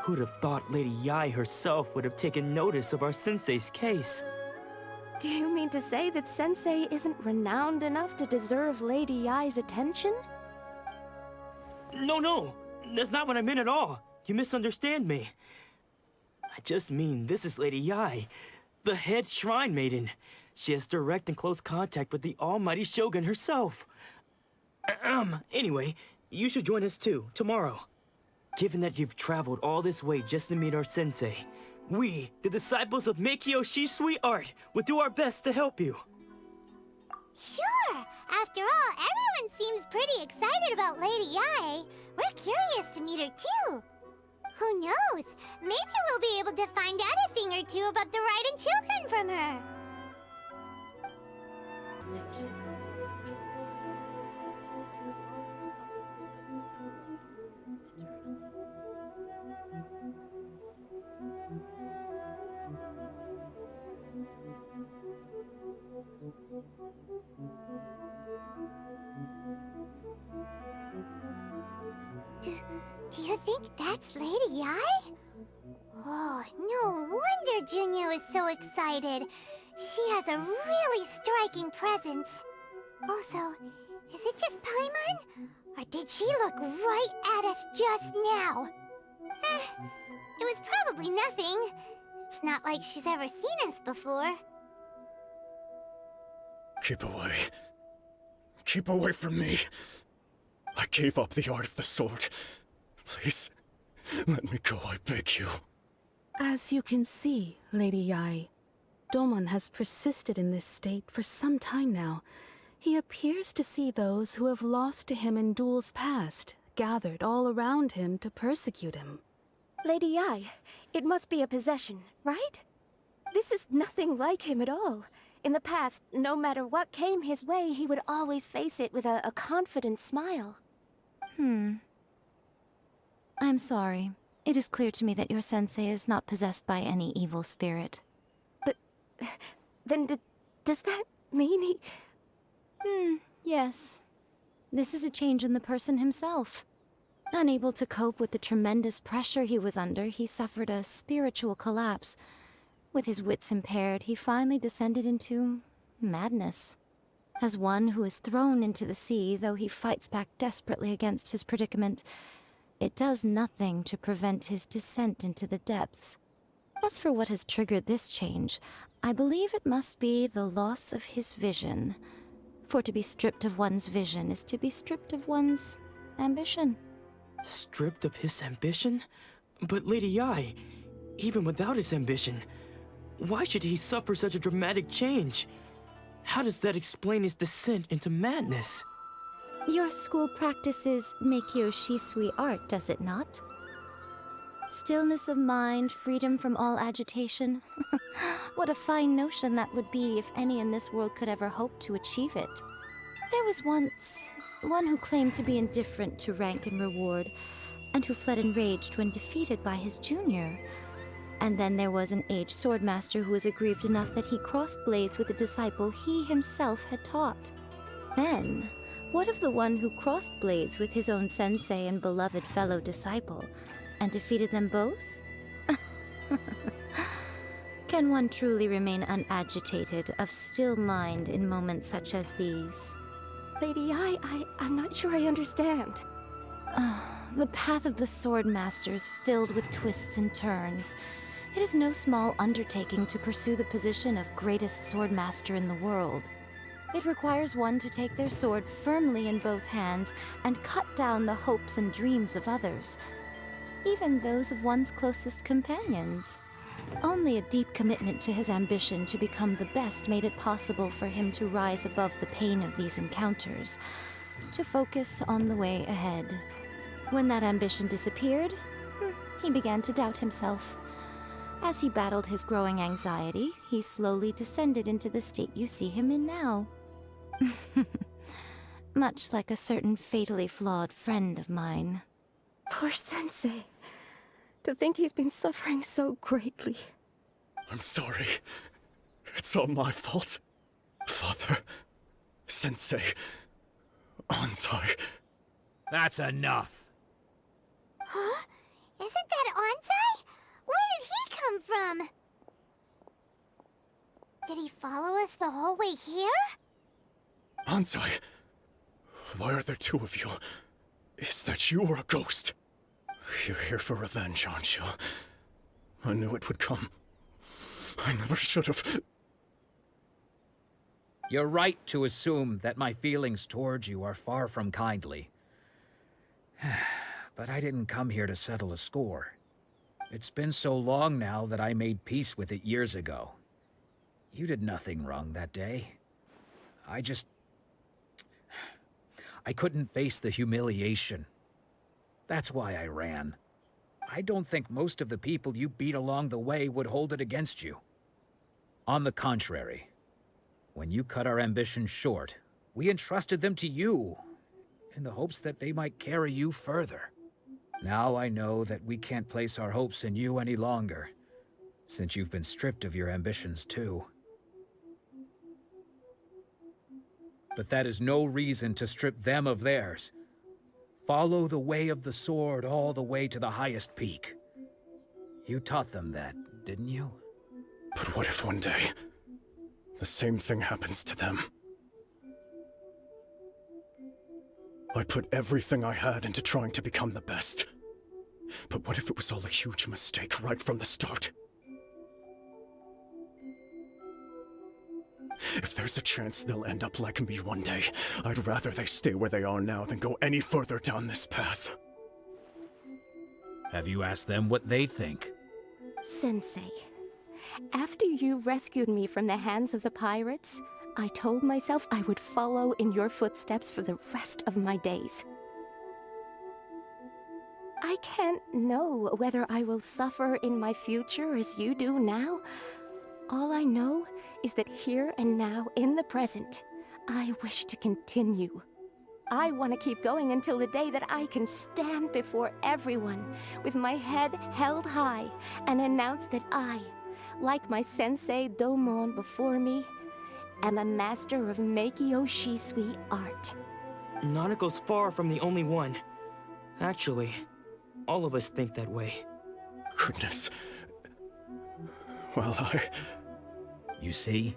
Who'd have thought Lady Yai herself would have taken notice of our sensei's case? Do you mean to say that Sensei isn't renowned enough to deserve Lady Yai's attention? No, that's not what I meant at all. You misunderstand me. I just mean this is Lady Yai, the head shrine maiden. She has direct and close contact with the almighty Shogun herself. Anyway, you should join us too, tomorrow. Given that you've traveled all this way just to meet our sensei, we, the disciples of Meikyo Shisui art, will do our best to help you. Sure! After all, everyone seems pretty excited about Lady Yai. We're curious to meet her too. Who knows? Maybe we'll be able to find out a thing or two about the Raiden children from her. Do you think that's Lady Yai? Oh, no wonder Junyo is so excited. She has a really striking presence. Also, is it just Paimon? Or did she look right at us just now? It was probably nothing. It's not like she's ever seen us before. Keep away. Keep away from me. I gave up the art of the sword. Please, let me go, I beg you. As you can see, Lady Yai, Domon has persisted in this state for some time now. He appears to see those who have lost to him in duels past, gathered all around him to persecute him. Lady Ai, it must be a possession, right? This is nothing like him at all. In the past, no matter what came his way, he would always face it with a confident smile. I'm sorry. It is clear to me that your sensei is not possessed by any evil spirit. But then does that mean he... Yes. This is a change in the person himself. Unable to cope with the tremendous pressure he was under, he suffered a spiritual collapse. With his wits impaired, he finally descended into madness. As one who is thrown into the sea, though he fights back desperately against his predicament, it does nothing to prevent his descent into the depths. As for what has triggered this change, I believe it must be the loss of his vision. For to be stripped of one's vision is to be stripped of one's ambition. Stripped of his ambition? But Lady Ai, even without his ambition, why should he suffer such a dramatic change? How does that explain his descent into madness? Your school practices Meikyo Shisui art, does it not? Stillness of mind, freedom from all agitation. What a fine notion that would be if any in this world could ever hope to achieve it. There was once one who claimed to be indifferent to rank and reward, and who fled enraged when defeated by his junior. And then there was an aged swordmaster who was aggrieved enough that he crossed blades with a disciple he himself had taught. Then, what of the one who crossed blades with his own sensei and beloved fellow disciple, and defeated them both? Can one truly unagitated unagitated, of still mind in moments such as these? Lady Ai, I'm not sure I understand. The path of the Swordmaster is filled with twists and turns. It is no small undertaking to pursue the position of greatest Swordmaster in the world. It requires one to take their sword firmly in both hands and cut down the hopes and dreams of others, even those of one's closest companions. Only a deep commitment to his ambition to become the best made it possible for him to rise above the pain of these encounters, to focus on the way ahead. When that ambition disappeared, he began to doubt himself. As he battled his growing anxiety, he slowly descended into the state you see him in now. Much like a certain fatally flawed friend of mine. Poor Sensei. To think he's been suffering so greatly. I'm sorry. It's all my fault. Father, Sensei, Anzai. That's enough. Huh? Isn't that Anzai? Where did he come from? Did he follow us the whole way here? Anzai, why are there two of you? Is that you or a ghost? You're here for revenge, aren't you? I knew it would come. I never should have. You're right to assume that my feelings towards you are far from kindly. But I didn't come here to settle a score. It's been so long now that I made peace with it years ago. You did nothing wrong that day. I couldn't face the humiliation. That's why I ran. I don't think most of the people you beat along the way would hold it against you. On the contrary, when you cut our ambitions short, we entrusted them to you, in the hopes that they might carry you further. Now I know that we can't place our hopes in you any longer, since you've been stripped of your ambitions too. But that is no reason to strip them of theirs. Follow the way of the sword all the way to the highest peak. You taught them that, didn't you? But what if one day, the same thing happens to them? I put everything I had into trying to become the best. But what if it was all a huge mistake right from the start? If there's a chance they'll end up like me one day, I'd rather they stay where they are now than go any further down this path. Have you asked them what they think? Sensei, after you rescued me from the hands of the pirates, I told myself I would follow in your footsteps for the rest of my days. I can't know whether I will suffer in my future as you do now. All I know is that here and now, in the present, I wish to continue. I want to keep going until the day that I can stand before everyone with my head held high and announce that I, like my sensei Domon before me, am a master of Meikyo Shisui art. Nanako's far from the only one. Actually, all of us think that way. Goodness. Well, You see?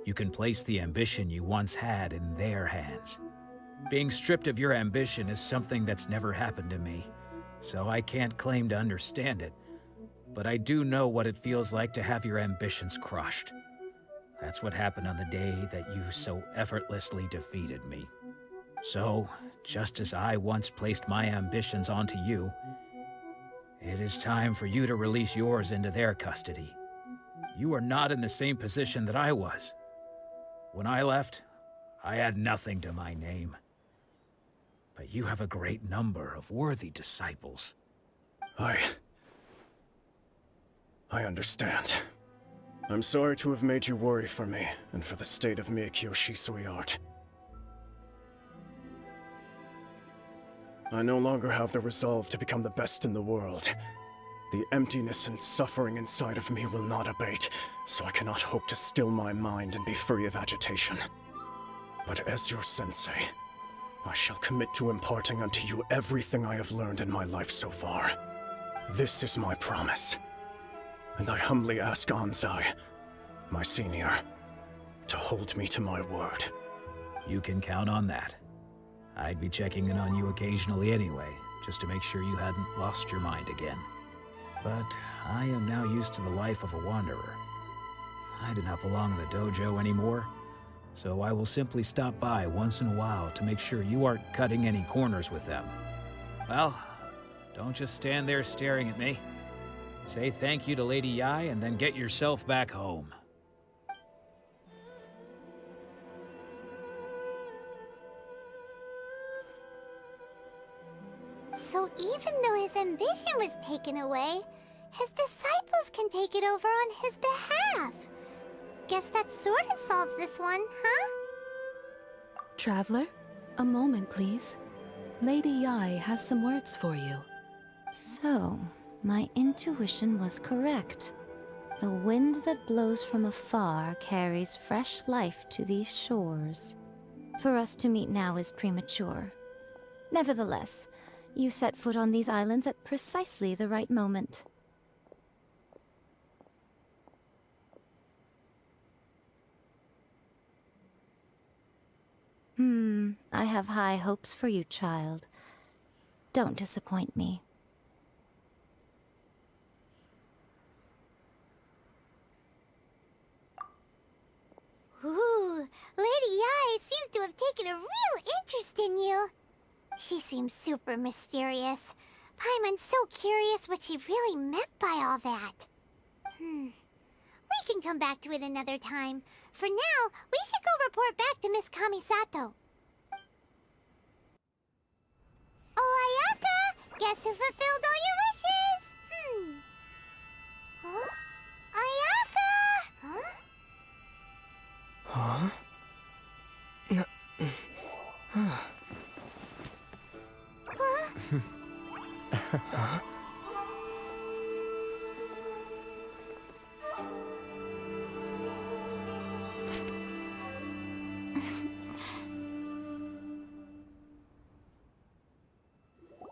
You can place the ambition you once had in their hands. Being stripped of your ambition is something that's never happened to me, so I can't claim to understand it. But I do know what it feels like to have your ambitions crushed. That's what happened on the day that you so effortlessly defeated me. So, just as I once placed my ambitions onto you, it is time for you to release yours into their custody. You are not in the same position that I was. When I left, I had nothing to my name. But you have a great number of worthy disciples. I understand. I'm sorry to have made you worry for me, and for the state of Meikyo Shisui art. I no longer have the resolve to become the best in the world. The emptiness and suffering inside of me will not abate, so I cannot hope to still my mind and be free of agitation. But as your sensei, I shall commit to imparting unto you everything I have learned in my life so far. This is my promise. And I humbly ask Anzai, my senior, to hold me to my word. You can count on that. I'd be checking in on you occasionally anyway, just to make sure you hadn't lost your mind again. But I am now used to the life of a wanderer. I do not belong in the dojo anymore, so I will simply stop by once in a while to make sure you aren't cutting any corners with them. Well, don't just stand there staring at me. Say thank you to Lady Yai and then get yourself back home. So even though his ambition was taken away, his disciples can take it over on his behalf. Guess that sort of solves this one, huh? Traveler, a moment, please. Lady Yai has some words for you. So, my intuition was correct. The wind that blows from afar carries fresh life to these shores. For us to meet now is premature. Nevertheless, you set foot on these islands at precisely the right moment. I have high hopes for you, child. Don't disappoint me. Ooh, Lady Yai seems to have taken a real interest in you. She seems super mysterious. Paimon's so curious what she really meant by all that. We can come back to it another time. For now, we should go report back to Miss Kamisato. Oh, Ayaka! Guess who fulfilled all your wishes? Huh? Ayaka! Huh? Huh? Huh?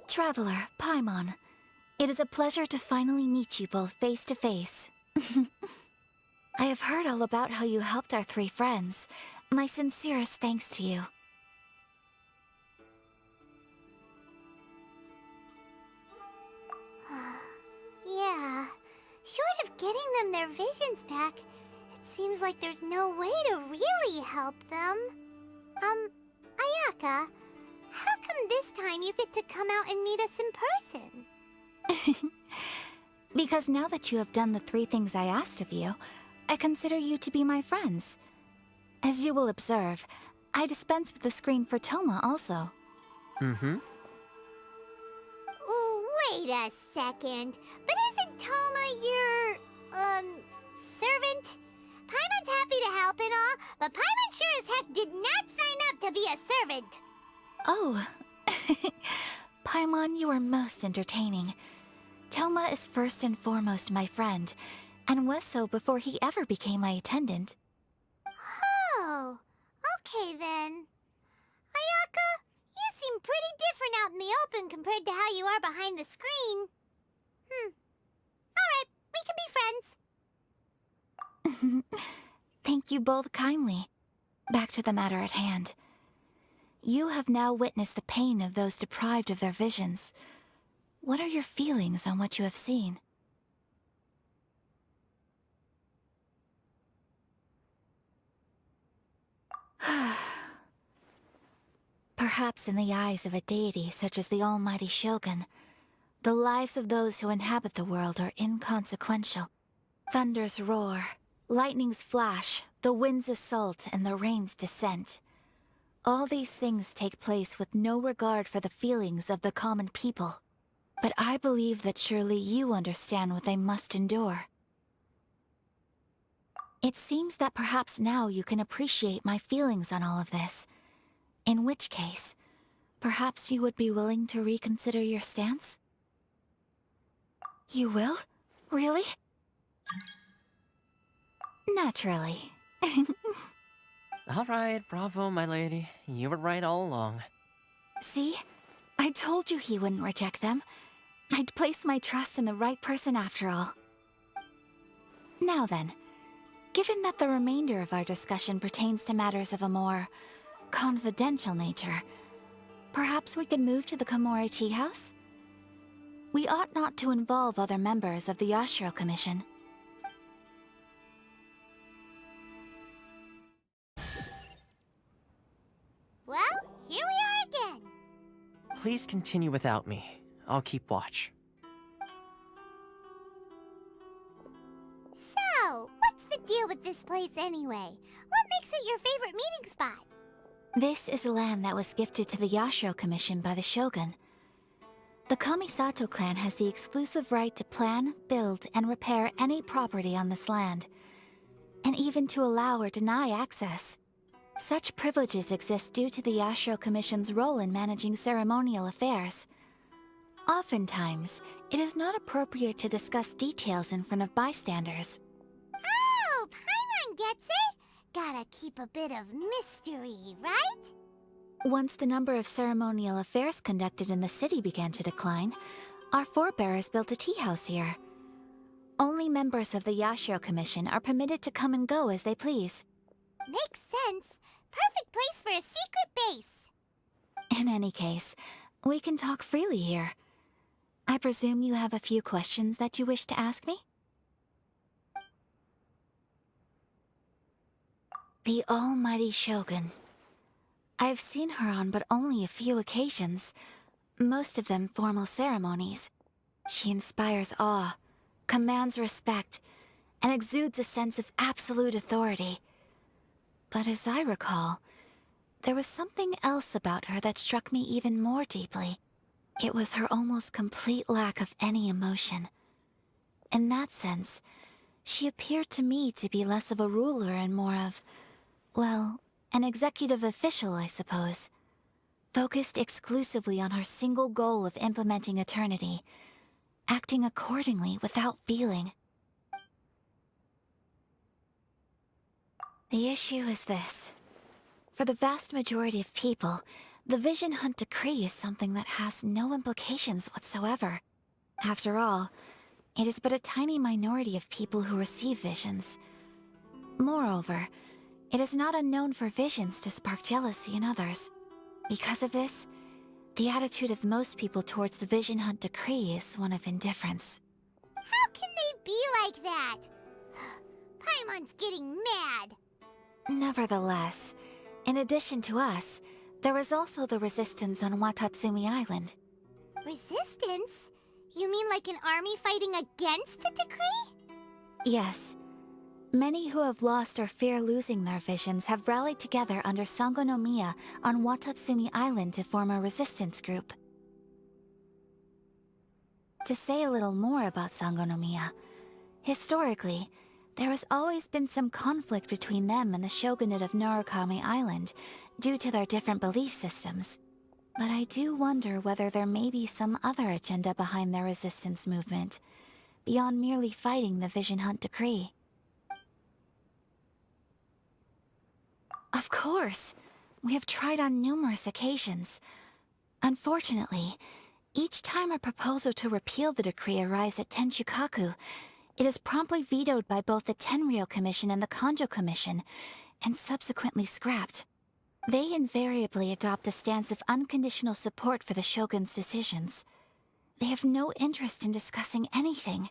Traveler, Paimon, it is a pleasure to finally meet you both face to face. I have heard all about how you helped our three friends. My sincerest thanks to you. Yeah, short of getting them their visions back, it seems like there's no way to really help them. Ayaka, how come this time you get to come out and meet us in person? Because now that you have done the three things I asked of you, I consider you to be my friends. As you will observe, I dispense with the screen for Toma also. Mm-hmm. Wait a second. But isn't Toma your, servant? Paimon's happy to help and all, but Paimon sure as heck did not sign up to be a servant. Oh. Paimon, you are most entertaining. Toma is first and foremost my friend, and was so before he ever became my attendant. Oh, okay then. Ayaka, you seem pretty different out in the open compared to how you are behind the screen. Alright, we can be friends. Thank you both kindly. Back to the matter at hand. You have now witnessed the pain of those deprived of their visions. What are your feelings on what you have seen? Perhaps in the eyes of a deity such as the almighty Shogun, the lives of those who inhabit the world are inconsequential. Thunders roar, lightnings flash, the winds assault, and the rains descent. All these things take place with no regard for the feelings of the common people. But I believe that surely you understand what they must endure. It seems that perhaps now you can appreciate my feelings on all of this. In which case, perhaps you would be willing to reconsider your stance? You will? Really? Naturally. Alright, bravo, my lady. You were right all along. See? I told you he wouldn't reject them. I'd placed my trust in the right person after all. Now then, given that the remainder of our discussion pertains to matters of a more confidential nature, perhaps we could move to the Komori Tea House? We ought not to involve other members of the Yashiro Commission. Well, here we are again. Please continue without me. I'll keep watch. So, what's the deal with this place anyway? What makes it your favorite meeting spot? This is land that was gifted to the Yashiro Commission by the Shogun. The Kamisato clan has the exclusive right to plan, build, and repair any property on this land, and even to allow or deny access. Such privileges exist due to the Yashiro Commission's role in managing ceremonial affairs. Oftentimes, it is not appropriate to discuss details in front of bystanders. Oh, Paimon gets it! Gotta keep a bit of mystery, right? Once the number of ceremonial affairs conducted in the city began to decline, our forebears built a tea house here. Only members of the Yashiro Commission are permitted to come and go as they please. Makes sense. Perfect place for a secret base. In any case, we can talk freely here. I presume you have a few questions that you wish to ask me? The almighty Shogun. I've seen her on but only a few occasions, most of them formal ceremonies. She inspires awe, commands respect, and exudes a sense of absolute authority. But as I recall, there was something else about her that struck me even more deeply. It was her almost complete lack of any emotion. In that sense, she appeared to me to be less of a ruler and more of, well, an executive official, I suppose. Focused exclusively on her single goal of implementing eternity, acting accordingly without feeling. The issue is this. For the vast majority of people, the Vision Hunt Decree is something that has no implications whatsoever. After all, it is but a tiny minority of people who receive visions. Moreover, it is not unknown for visions to spark jealousy in others. Because of this, the attitude of most people towards the Vision Hunt Decree is one of indifference. How can they be like that? Paimon's getting mad. Nevertheless, in addition to us, there is also the resistance on Watatsumi Island. Resistance? You mean like an army fighting against the decree? Yes. Many who have lost or fear losing their visions have rallied together under Sangonomiya on Watatsumi Island to form a resistance group. To say a little more about Sangonomiya, historically, there has always been some conflict between them and the shogunate of Narukami Island due to their different belief systems. But I do wonder whether there may be some other agenda behind their resistance movement, beyond merely fighting the Vision Hunt decree. Of course! We have tried on numerous occasions. Unfortunately, each time a proposal to repeal the decree arrives at Tenshukaku, it is promptly vetoed by both the Tenryou Commission and the Kanjo Commission, and subsequently scrapped. They invariably adopt a stance of unconditional support for the Shogun's decisions. They have no interest in discussing anything.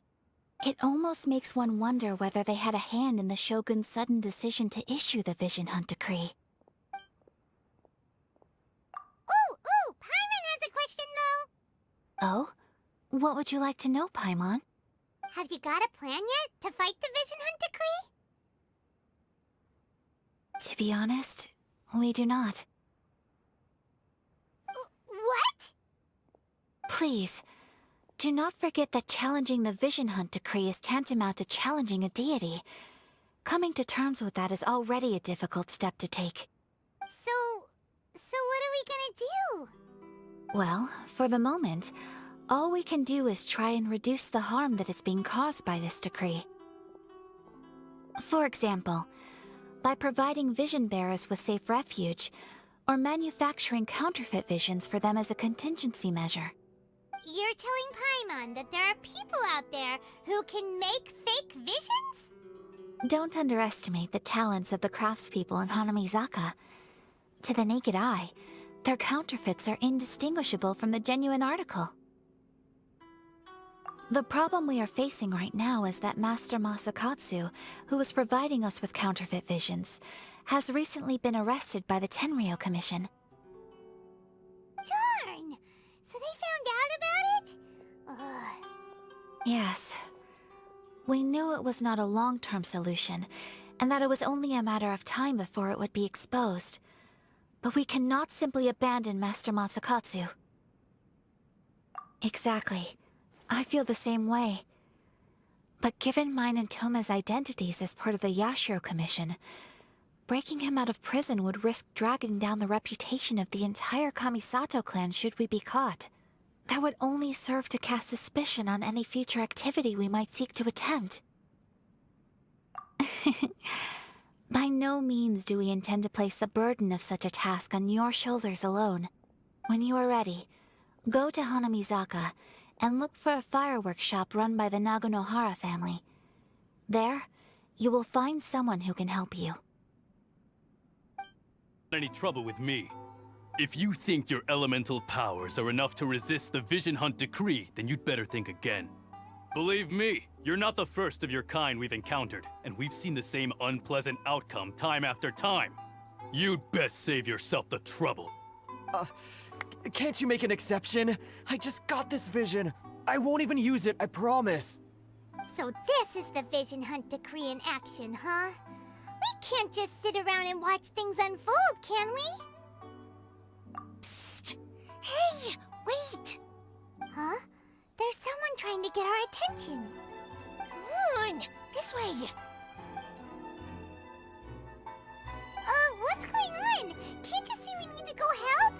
It almost makes one wonder whether they had a hand in the Shogun's sudden decision to issue the Vision Hunt decree. Ooh, Paimon has a question though! Oh? What would you like to know, Paimon? Have you got a plan yet to fight the Vision Hunt decree? To be honest, we do not. What? Please, do not forget that challenging the Vision Hunt decree is tantamount to challenging a deity. Coming to terms with that is already a difficult step to take. So what are we gonna do? Well, for the moment, all we can do is try and reduce the harm that is being caused by this decree. For example, by providing vision bearers with safe refuge, or manufacturing counterfeit visions for them as a contingency measure. You're telling Paimon that there are people out there who can make fake visions? Don't underestimate the talents of the craftspeople in Hanamizaka. To the naked eye, their counterfeits are indistinguishable from the genuine article. The problem we are facing right now is that Master Masakatsu, who was providing us with counterfeit visions, has recently been arrested by the Tenryou Commission. Darn! So they found out about it? Ugh. Yes. We knew it was not a long-term solution, and that it was only a matter of time before it would be exposed. But we cannot simply abandon Master Masakatsu. Exactly. I feel the same way. But given mine and Toma's identities as part of the Yashiro Commission, breaking him out of prison would risk dragging down the reputation of the entire Kamisato clan should we be caught. That would only serve to cast suspicion on any future activity we might seek to attempt. By no means do we intend to place the burden of such a task on your shoulders alone. When you are ready, go to Hanamizaka and look for a fireworks shop run by the Nagonohara family. There, you will find someone who can help you. Any trouble with me? If you think your elemental powers are enough to resist the Vision Hunt decree, then you'd better think again. Believe me, you're not the first of your kind we've encountered, and we've seen the same unpleasant outcome time after time. You'd best save yourself the trouble. Can't you make an exception? I just got this vision. I won't even use it, I promise. So this is the Vision Hunt decree in action, huh? We can't just sit around and watch things unfold, can we? Psst! Hey, wait! Huh? There's someone trying to get our attention. Come on, this way. What's going on? Can't you see we need to go help?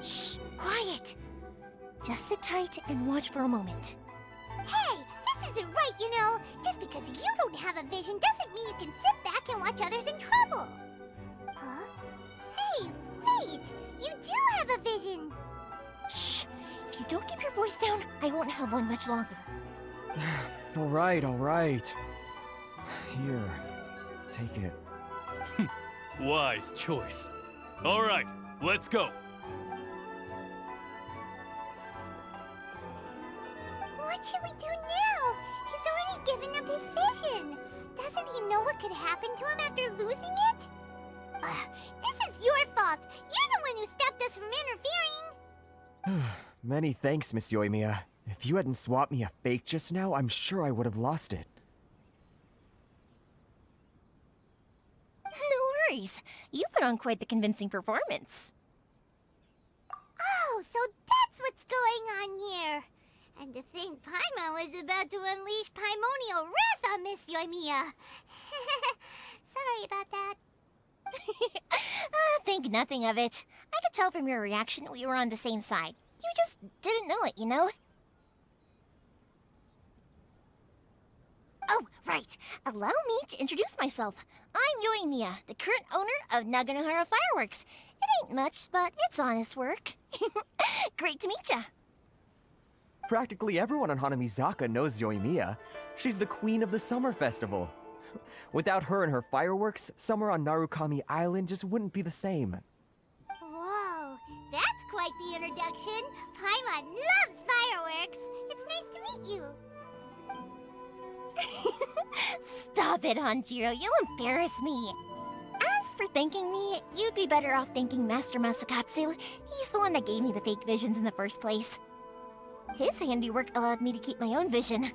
Shh, quiet. Just sit tight and watch for a moment. Hey, this isn't right, you know. Just because you don't have a vision doesn't mean you can sit back and watch others in trouble. Huh? Hey, wait! You do have a vision! Shh! If you don't keep your voice down, I won't have one much longer. Alright. Here, take it. Wise choice. All right, let's go. What should we do now? He's already given up his vision. Doesn't he know what could happen to him after losing it? This is your fault. You're the one who stopped us from interfering. Many thanks, Miss Yoimiya. If you hadn't swapped me a fake just now, I'm sure I would have lost it. worries. You put on quite the convincing performance. Oh, so that's what's going on here. And to think Paimon was about to unleash Paimonial wrath on Miss Yoimiya. Sorry about that. Think nothing of it. I could tell from your reaction we were on the same side. You just didn't know it, you know? Oh, right. Allow me to introduce myself. I'm Euthymia, the current owner of Naganohara Fireworks. It ain't much, but it's honest work. Great to meet ya. Practically everyone on Hanamizaka knows Yoimiya. She's the queen of the summer festival. Without her and her fireworks, summer on Narukami Island just wouldn't be the same. Whoa, that's quite the introduction. Paimon loves fireworks. It's nice to meet you. Stop it, Hanjiro. You'll embarrass me. As for thanking me, you'd be better off thanking Master Masakatsu. He's the one that gave me the fake visions in the first place. His handiwork allowed me to keep my own vision.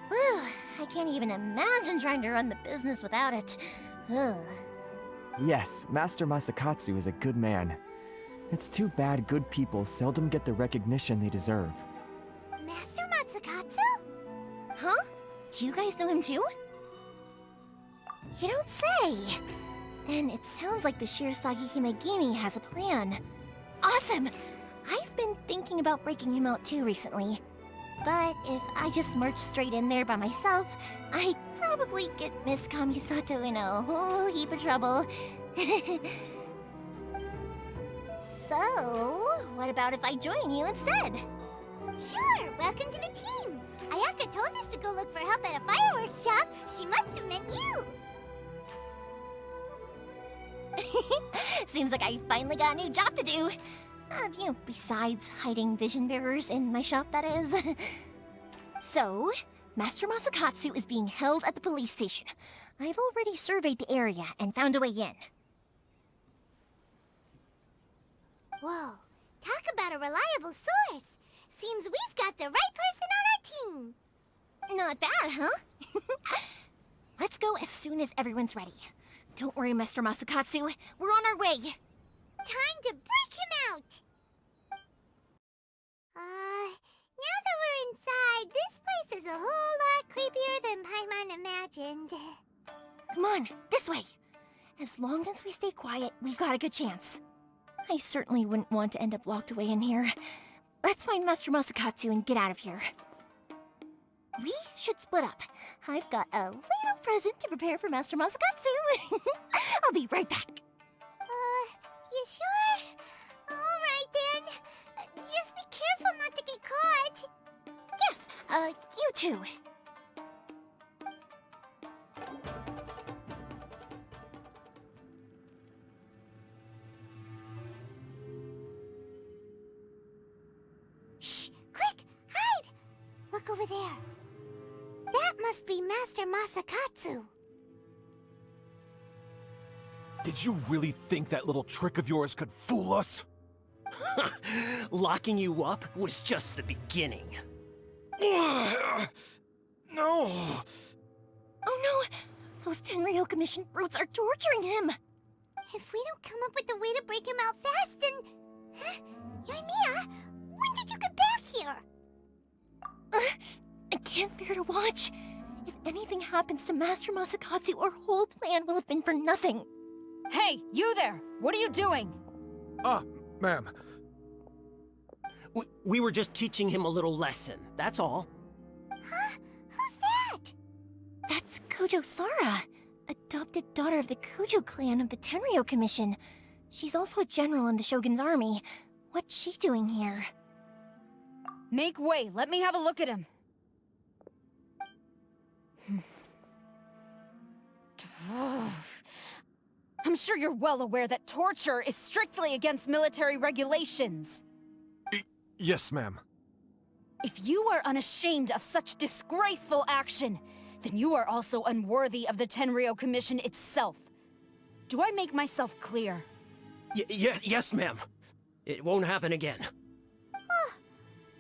Whew, I can't even imagine trying to run the business without it. Ugh. Yes, Master Masakatsu is a good man. It's too bad good people seldom get the recognition they deserve. Master Masakatsu? Huh? Do you guys know him too? You don't say! Then it sounds like the Shirasagi Himegimi has a plan. Awesome! I've been thinking about breaking him out too recently. But if I just march straight in there by myself, I'd probably get Miss Kamisato in a whole heap of trouble. So, what about if I join you instead? Sure, welcome to the team. Ayaka told us to go look for help at a fireworks shop. She must have meant you. Seems like I finally got a new job to do. Besides hiding vision bearers in my shop, that is. So, Master Masakatsu is being held at the police station. I've already surveyed the area and found a way in. Whoa, talk about a reliable source. Seems we've got the right person on our team. Not bad, huh? Let's go as soon as everyone's ready. Don't worry, Master Masakatsu. We're on our way. Time to break him out! Now that we're inside, this place is a whole lot creepier than Paimon imagined. Come on, this way. As long as we stay quiet, we've got a good chance. I certainly wouldn't want to end up locked away in here. Let's find Master Masakatsu and get out of here. We should split up. I've got a little present to prepare for Master Masakatsu. I'll be right back. You sure? Alright then. Just be careful not to get caught. Yes, you too. Shh! Quick! Hide! Look over there. That must be Master Masakatsu. Did you really think that little trick of yours could fool us? Locking you up was just the beginning. No! Oh no! Those Tenryou Commission brutes are torturing him! If we don't come up with a way to break him out fast, then... Huh? Yoimiya, when did you get back here? I can't bear to watch. If anything happens to Master Masakatsu, our whole plan will have been for nothing. Hey, you there! What are you doing? Ma'am. We were just teaching him a little lesson, that's all. Huh? Who's that? That's Kujo Sara, adopted daughter of the Kujo clan of the Tenryou Commission. She's also a general in the Shogun's army. What's she doing here? Make way, let me have a look at him. I'm sure you're well aware that torture is strictly against military regulations. Yes, ma'am. If you are unashamed of such disgraceful action, then you are also unworthy of the Tenryou Commission itself. Do I make myself clear? Yes, ma'am. It won't happen again. Oh,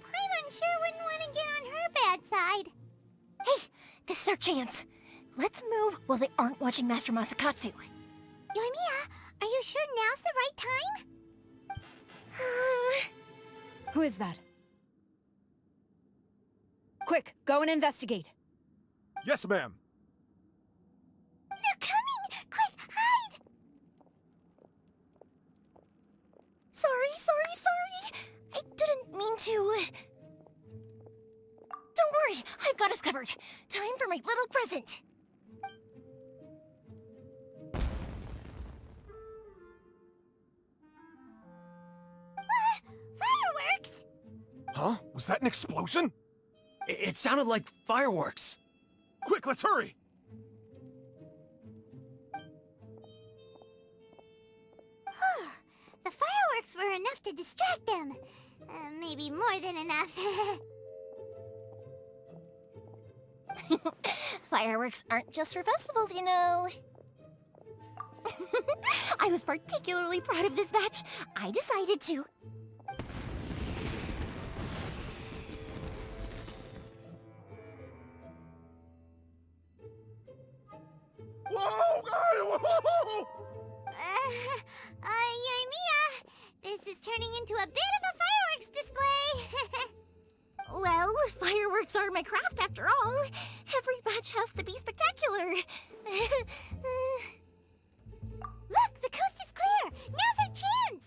Paimon sure wouldn't want to get on her bad side. Hey, this is our chance. Let's move while they aren't watching Master Masakatsu. Yoimiya, are you sure now's the right time? Who is that? Quick, go and investigate. Yes, ma'am. They're coming! Quick, hide! Sorry. I didn't mean to. Don't worry, I've got us covered. Time for my little present. Fireworks! Huh? Was that an explosion? It sounded like fireworks. Quick, let's hurry! The fireworks were enough to distract them. Maybe more than enough. Fireworks aren't just for festivals, you know. I was particularly proud of this batch. I decided to. Whoa! Yoimiya, this is turning into a bit of a fireworks display. Well, fireworks are my craft after all. Every batch has to be spectacular. Look, the coast is clear. Now's our chance.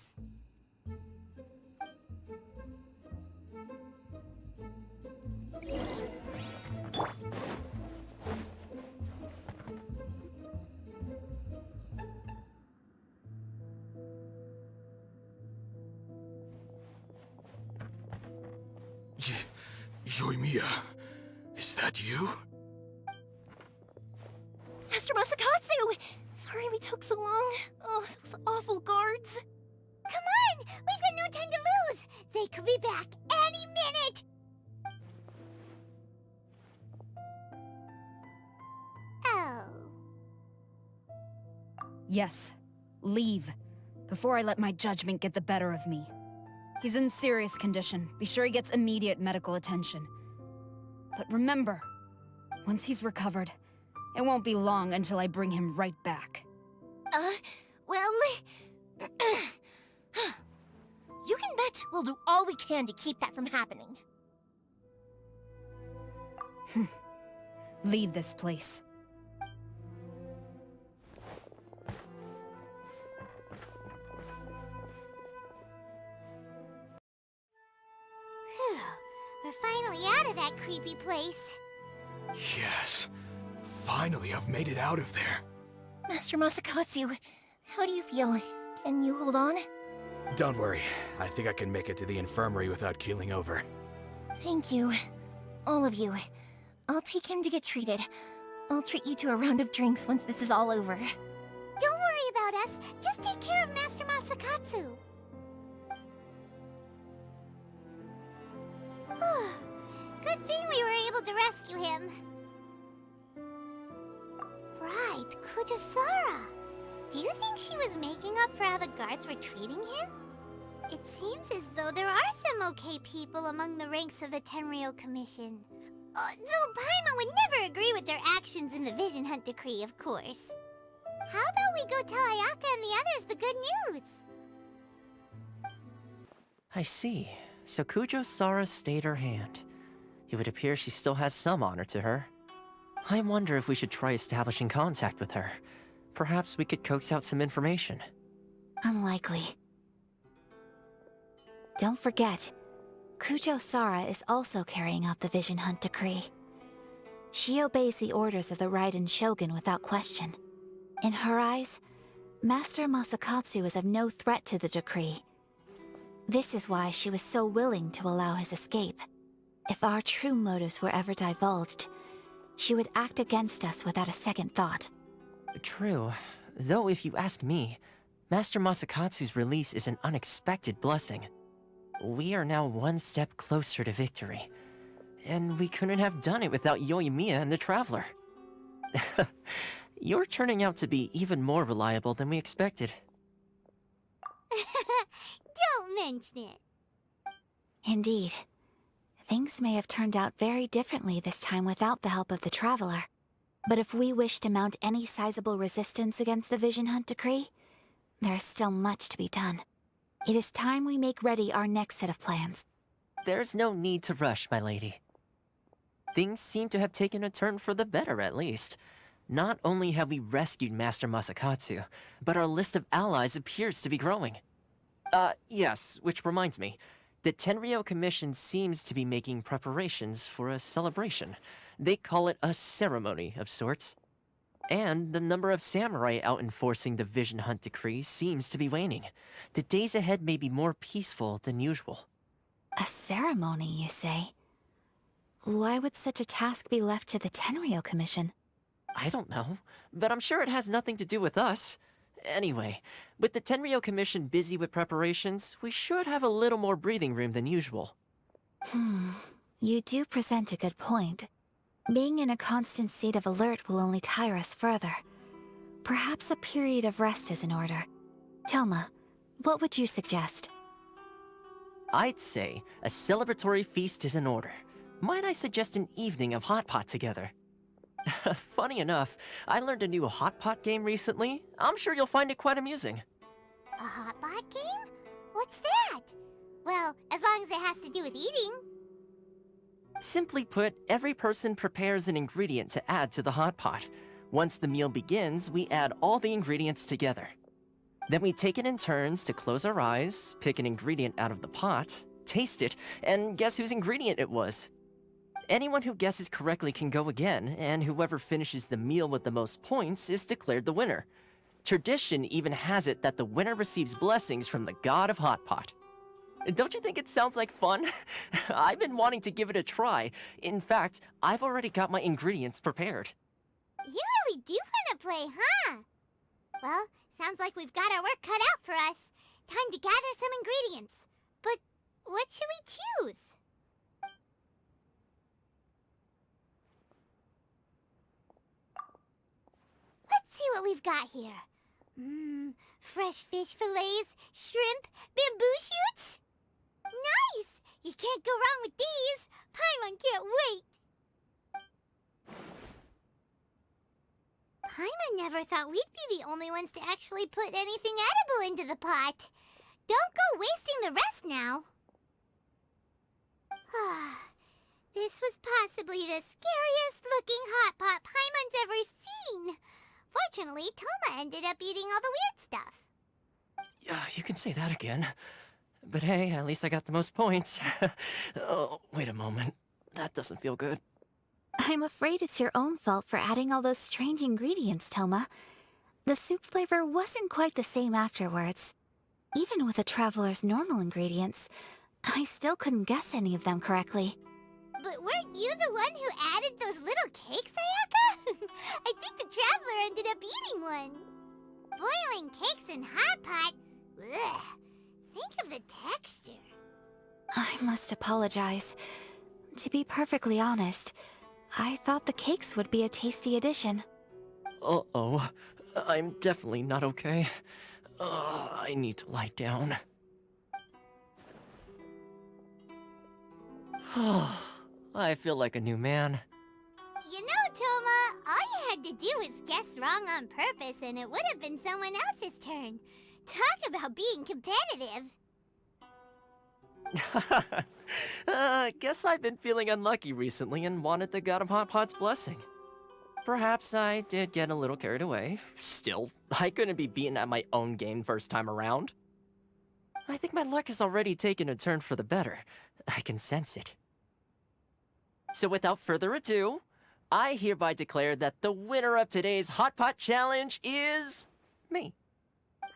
Yoimiya, is that you? Master Masakatsu! Sorry we took so long. Oh, those awful guards. Come on! We've got no time to lose! They could be back any minute! Oh. Yes, leave. Before I let my judgment get the better of me. He's in serious condition. Be sure he gets immediate medical attention. But remember, once he's recovered, it won't be long until I bring him right back. Well... you can bet we'll do all we can to keep that from happening. Leave this place. We're finally out of that creepy place. Yes. Finally, I've made it out of there. Master Masakatsu, how do you feel? Can you hold on? Don't worry. I think I can make it to the infirmary without keeling over. Thank you. All of you. I'll take him to get treated. I'll treat you to a round of drinks once this is all over. Don't worry about us. Just take care of Master Masakatsu. Good thing we were able to rescue him. Right, Kujosara. Do you think she was making up for how the guards were treating him? It seems as though there are some okay people among the ranks of the Tenryou Commission. Though Paimon would never agree with their actions in the Vision Hunt Decree, of course. How about we go tell Ayaka and the others the good news? I see. So Kujo-Sara stayed her hand. It would appear she still has some honor to her. I wonder if we should try establishing contact with her. Perhaps we could coax out some information. Unlikely. Don't forget, Kujo-Sara is also carrying out the Vision Hunt Decree. She obeys the orders of the Raiden Shogun without question. In her eyes, Master Masakatsu is of no threat to the decree. This is why she was so willing to allow his escape. If our true motives were ever divulged, she would act against us without a second thought. True. Though if you ask me, Master Masakatsu's release is an unexpected blessing. We are now one step closer to victory. And we couldn't have done it without Yoimiya and the Traveler. You're turning out to be even more reliable than we expected. Don't mention it. Indeed. Things may have turned out very differently this time without the help of the Traveler. But if we wish to mount any sizable resistance against the Vision Hunt decree, there is still much to be done. It is time we make ready our next set of plans. There's no need to rush, my lady. Things seem to have taken a turn for the better, at least. Not only have we rescued Master Masakatsu, but our list of allies appears to be growing. Yes, which reminds me. The Tenryou Commission seems to be making preparations for a celebration. They call it a ceremony of sorts. And the number of samurai out enforcing the Vision Hunt decree seems to be waning. The days ahead may be more peaceful than usual. A ceremony, you say? Why would such a task be left to the Tenryou Commission? I don't know, but I'm sure it has nothing to do with us. Anyway, with the Tenryou Commission busy with preparations, we should have a little more breathing room than usual. You do present a good point. Being in a constant state of alert will only tire us further. Perhaps a period of rest is in order. Toma, what would you suggest? I'd say a celebratory feast is in order. Might I suggest an evening of hot pot together? Funny enough, I learned a new hot pot game recently. I'm sure you'll find it quite amusing. A hot pot game? What's that? Well, as long as it has to do with eating. Simply put, every person prepares an ingredient to add to the hot pot. Once the meal begins, we add all the ingredients together. Then we take it in turns to close our eyes, pick an ingredient out of the pot, taste it, and guess whose ingredient it was. Anyone who guesses correctly can go again, and whoever finishes the meal with the most points is declared the winner. Tradition even has it that the winner receives blessings from the god of hot pot. Don't you think it sounds like fun? I've been wanting to give it a try. In fact, I've already got my ingredients prepared. You really do want to play, huh? Well, sounds like we've got our work cut out for us. Time to gather some ingredients. But what should we choose? Let's see what we've got here. Fresh fish fillets, shrimp, bamboo shoots. Nice! You can't go wrong with these. Paimon can't wait. Paimon never thought we'd be the only ones to actually put anything edible into the pot. Don't go wasting the rest now. This was possibly the scariest looking hot pot Paimon's ever seen. Fortunately, Toma ended up eating all the weird stuff. Yeah, you can say that again. But hey, at least I got the most points. Oh, wait a moment. That doesn't feel good. I'm afraid it's your own fault for adding all those strange ingredients, Toma. The soup flavor wasn't quite the same afterwards. Even with a traveler's normal ingredients, I still couldn't guess any of them correctly. But weren't you the one who added those little cakes, Ayaka? I think the traveler ended up eating one. Boiling cakes in hot pot? Ugh. Think of the texture. I must apologize. To be perfectly honest, I thought the cakes would be a tasty addition. Uh-oh. I'm definitely not okay. I need to lie down. I feel like a new man. You know, Toma, all you had to do was guess wrong on purpose and it would have been someone else's turn. Talk about being competitive. Guess I've been feeling unlucky recently and wanted the god of hot pot's blessing. Perhaps I did get a little carried away. Still, I couldn't be beaten at my own game first time around. I think my luck has already taken a turn for the better. I can sense it. So without further ado, I hereby declare that the winner of today's Hot Pot Challenge is... me.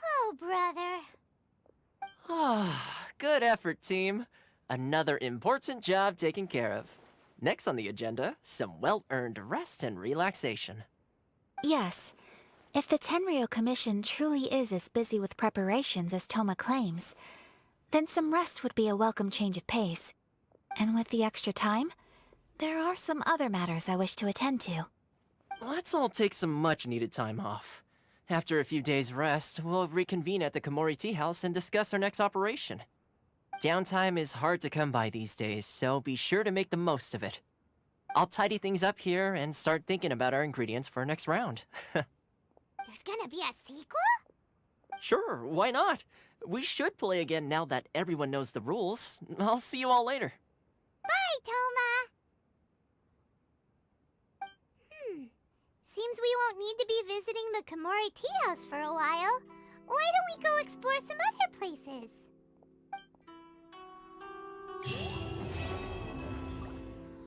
Oh, brother. Good effort, team. Another important job taken care of. Next on the agenda, some well-earned rest and relaxation. Yes. If the Tenryou Commission truly is as busy with preparations as Toma claims, then some rest would be a welcome change of pace. And with the extra time, there are some other matters I wish to attend to. Let's all take some much-needed time off. After a few days' rest, we'll reconvene at the Komori Tea House and discuss our next operation. Downtime is hard to come by these days, so be sure to make the most of it. I'll tidy things up here and start thinking about our ingredients for our next round. There's gonna be a sequel? Sure, why not? We should play again now that everyone knows the rules. I'll see you all later. Bye, Toma! Seems we won't need to be visiting the Komori tea house for a while. Why don't we go explore some other places?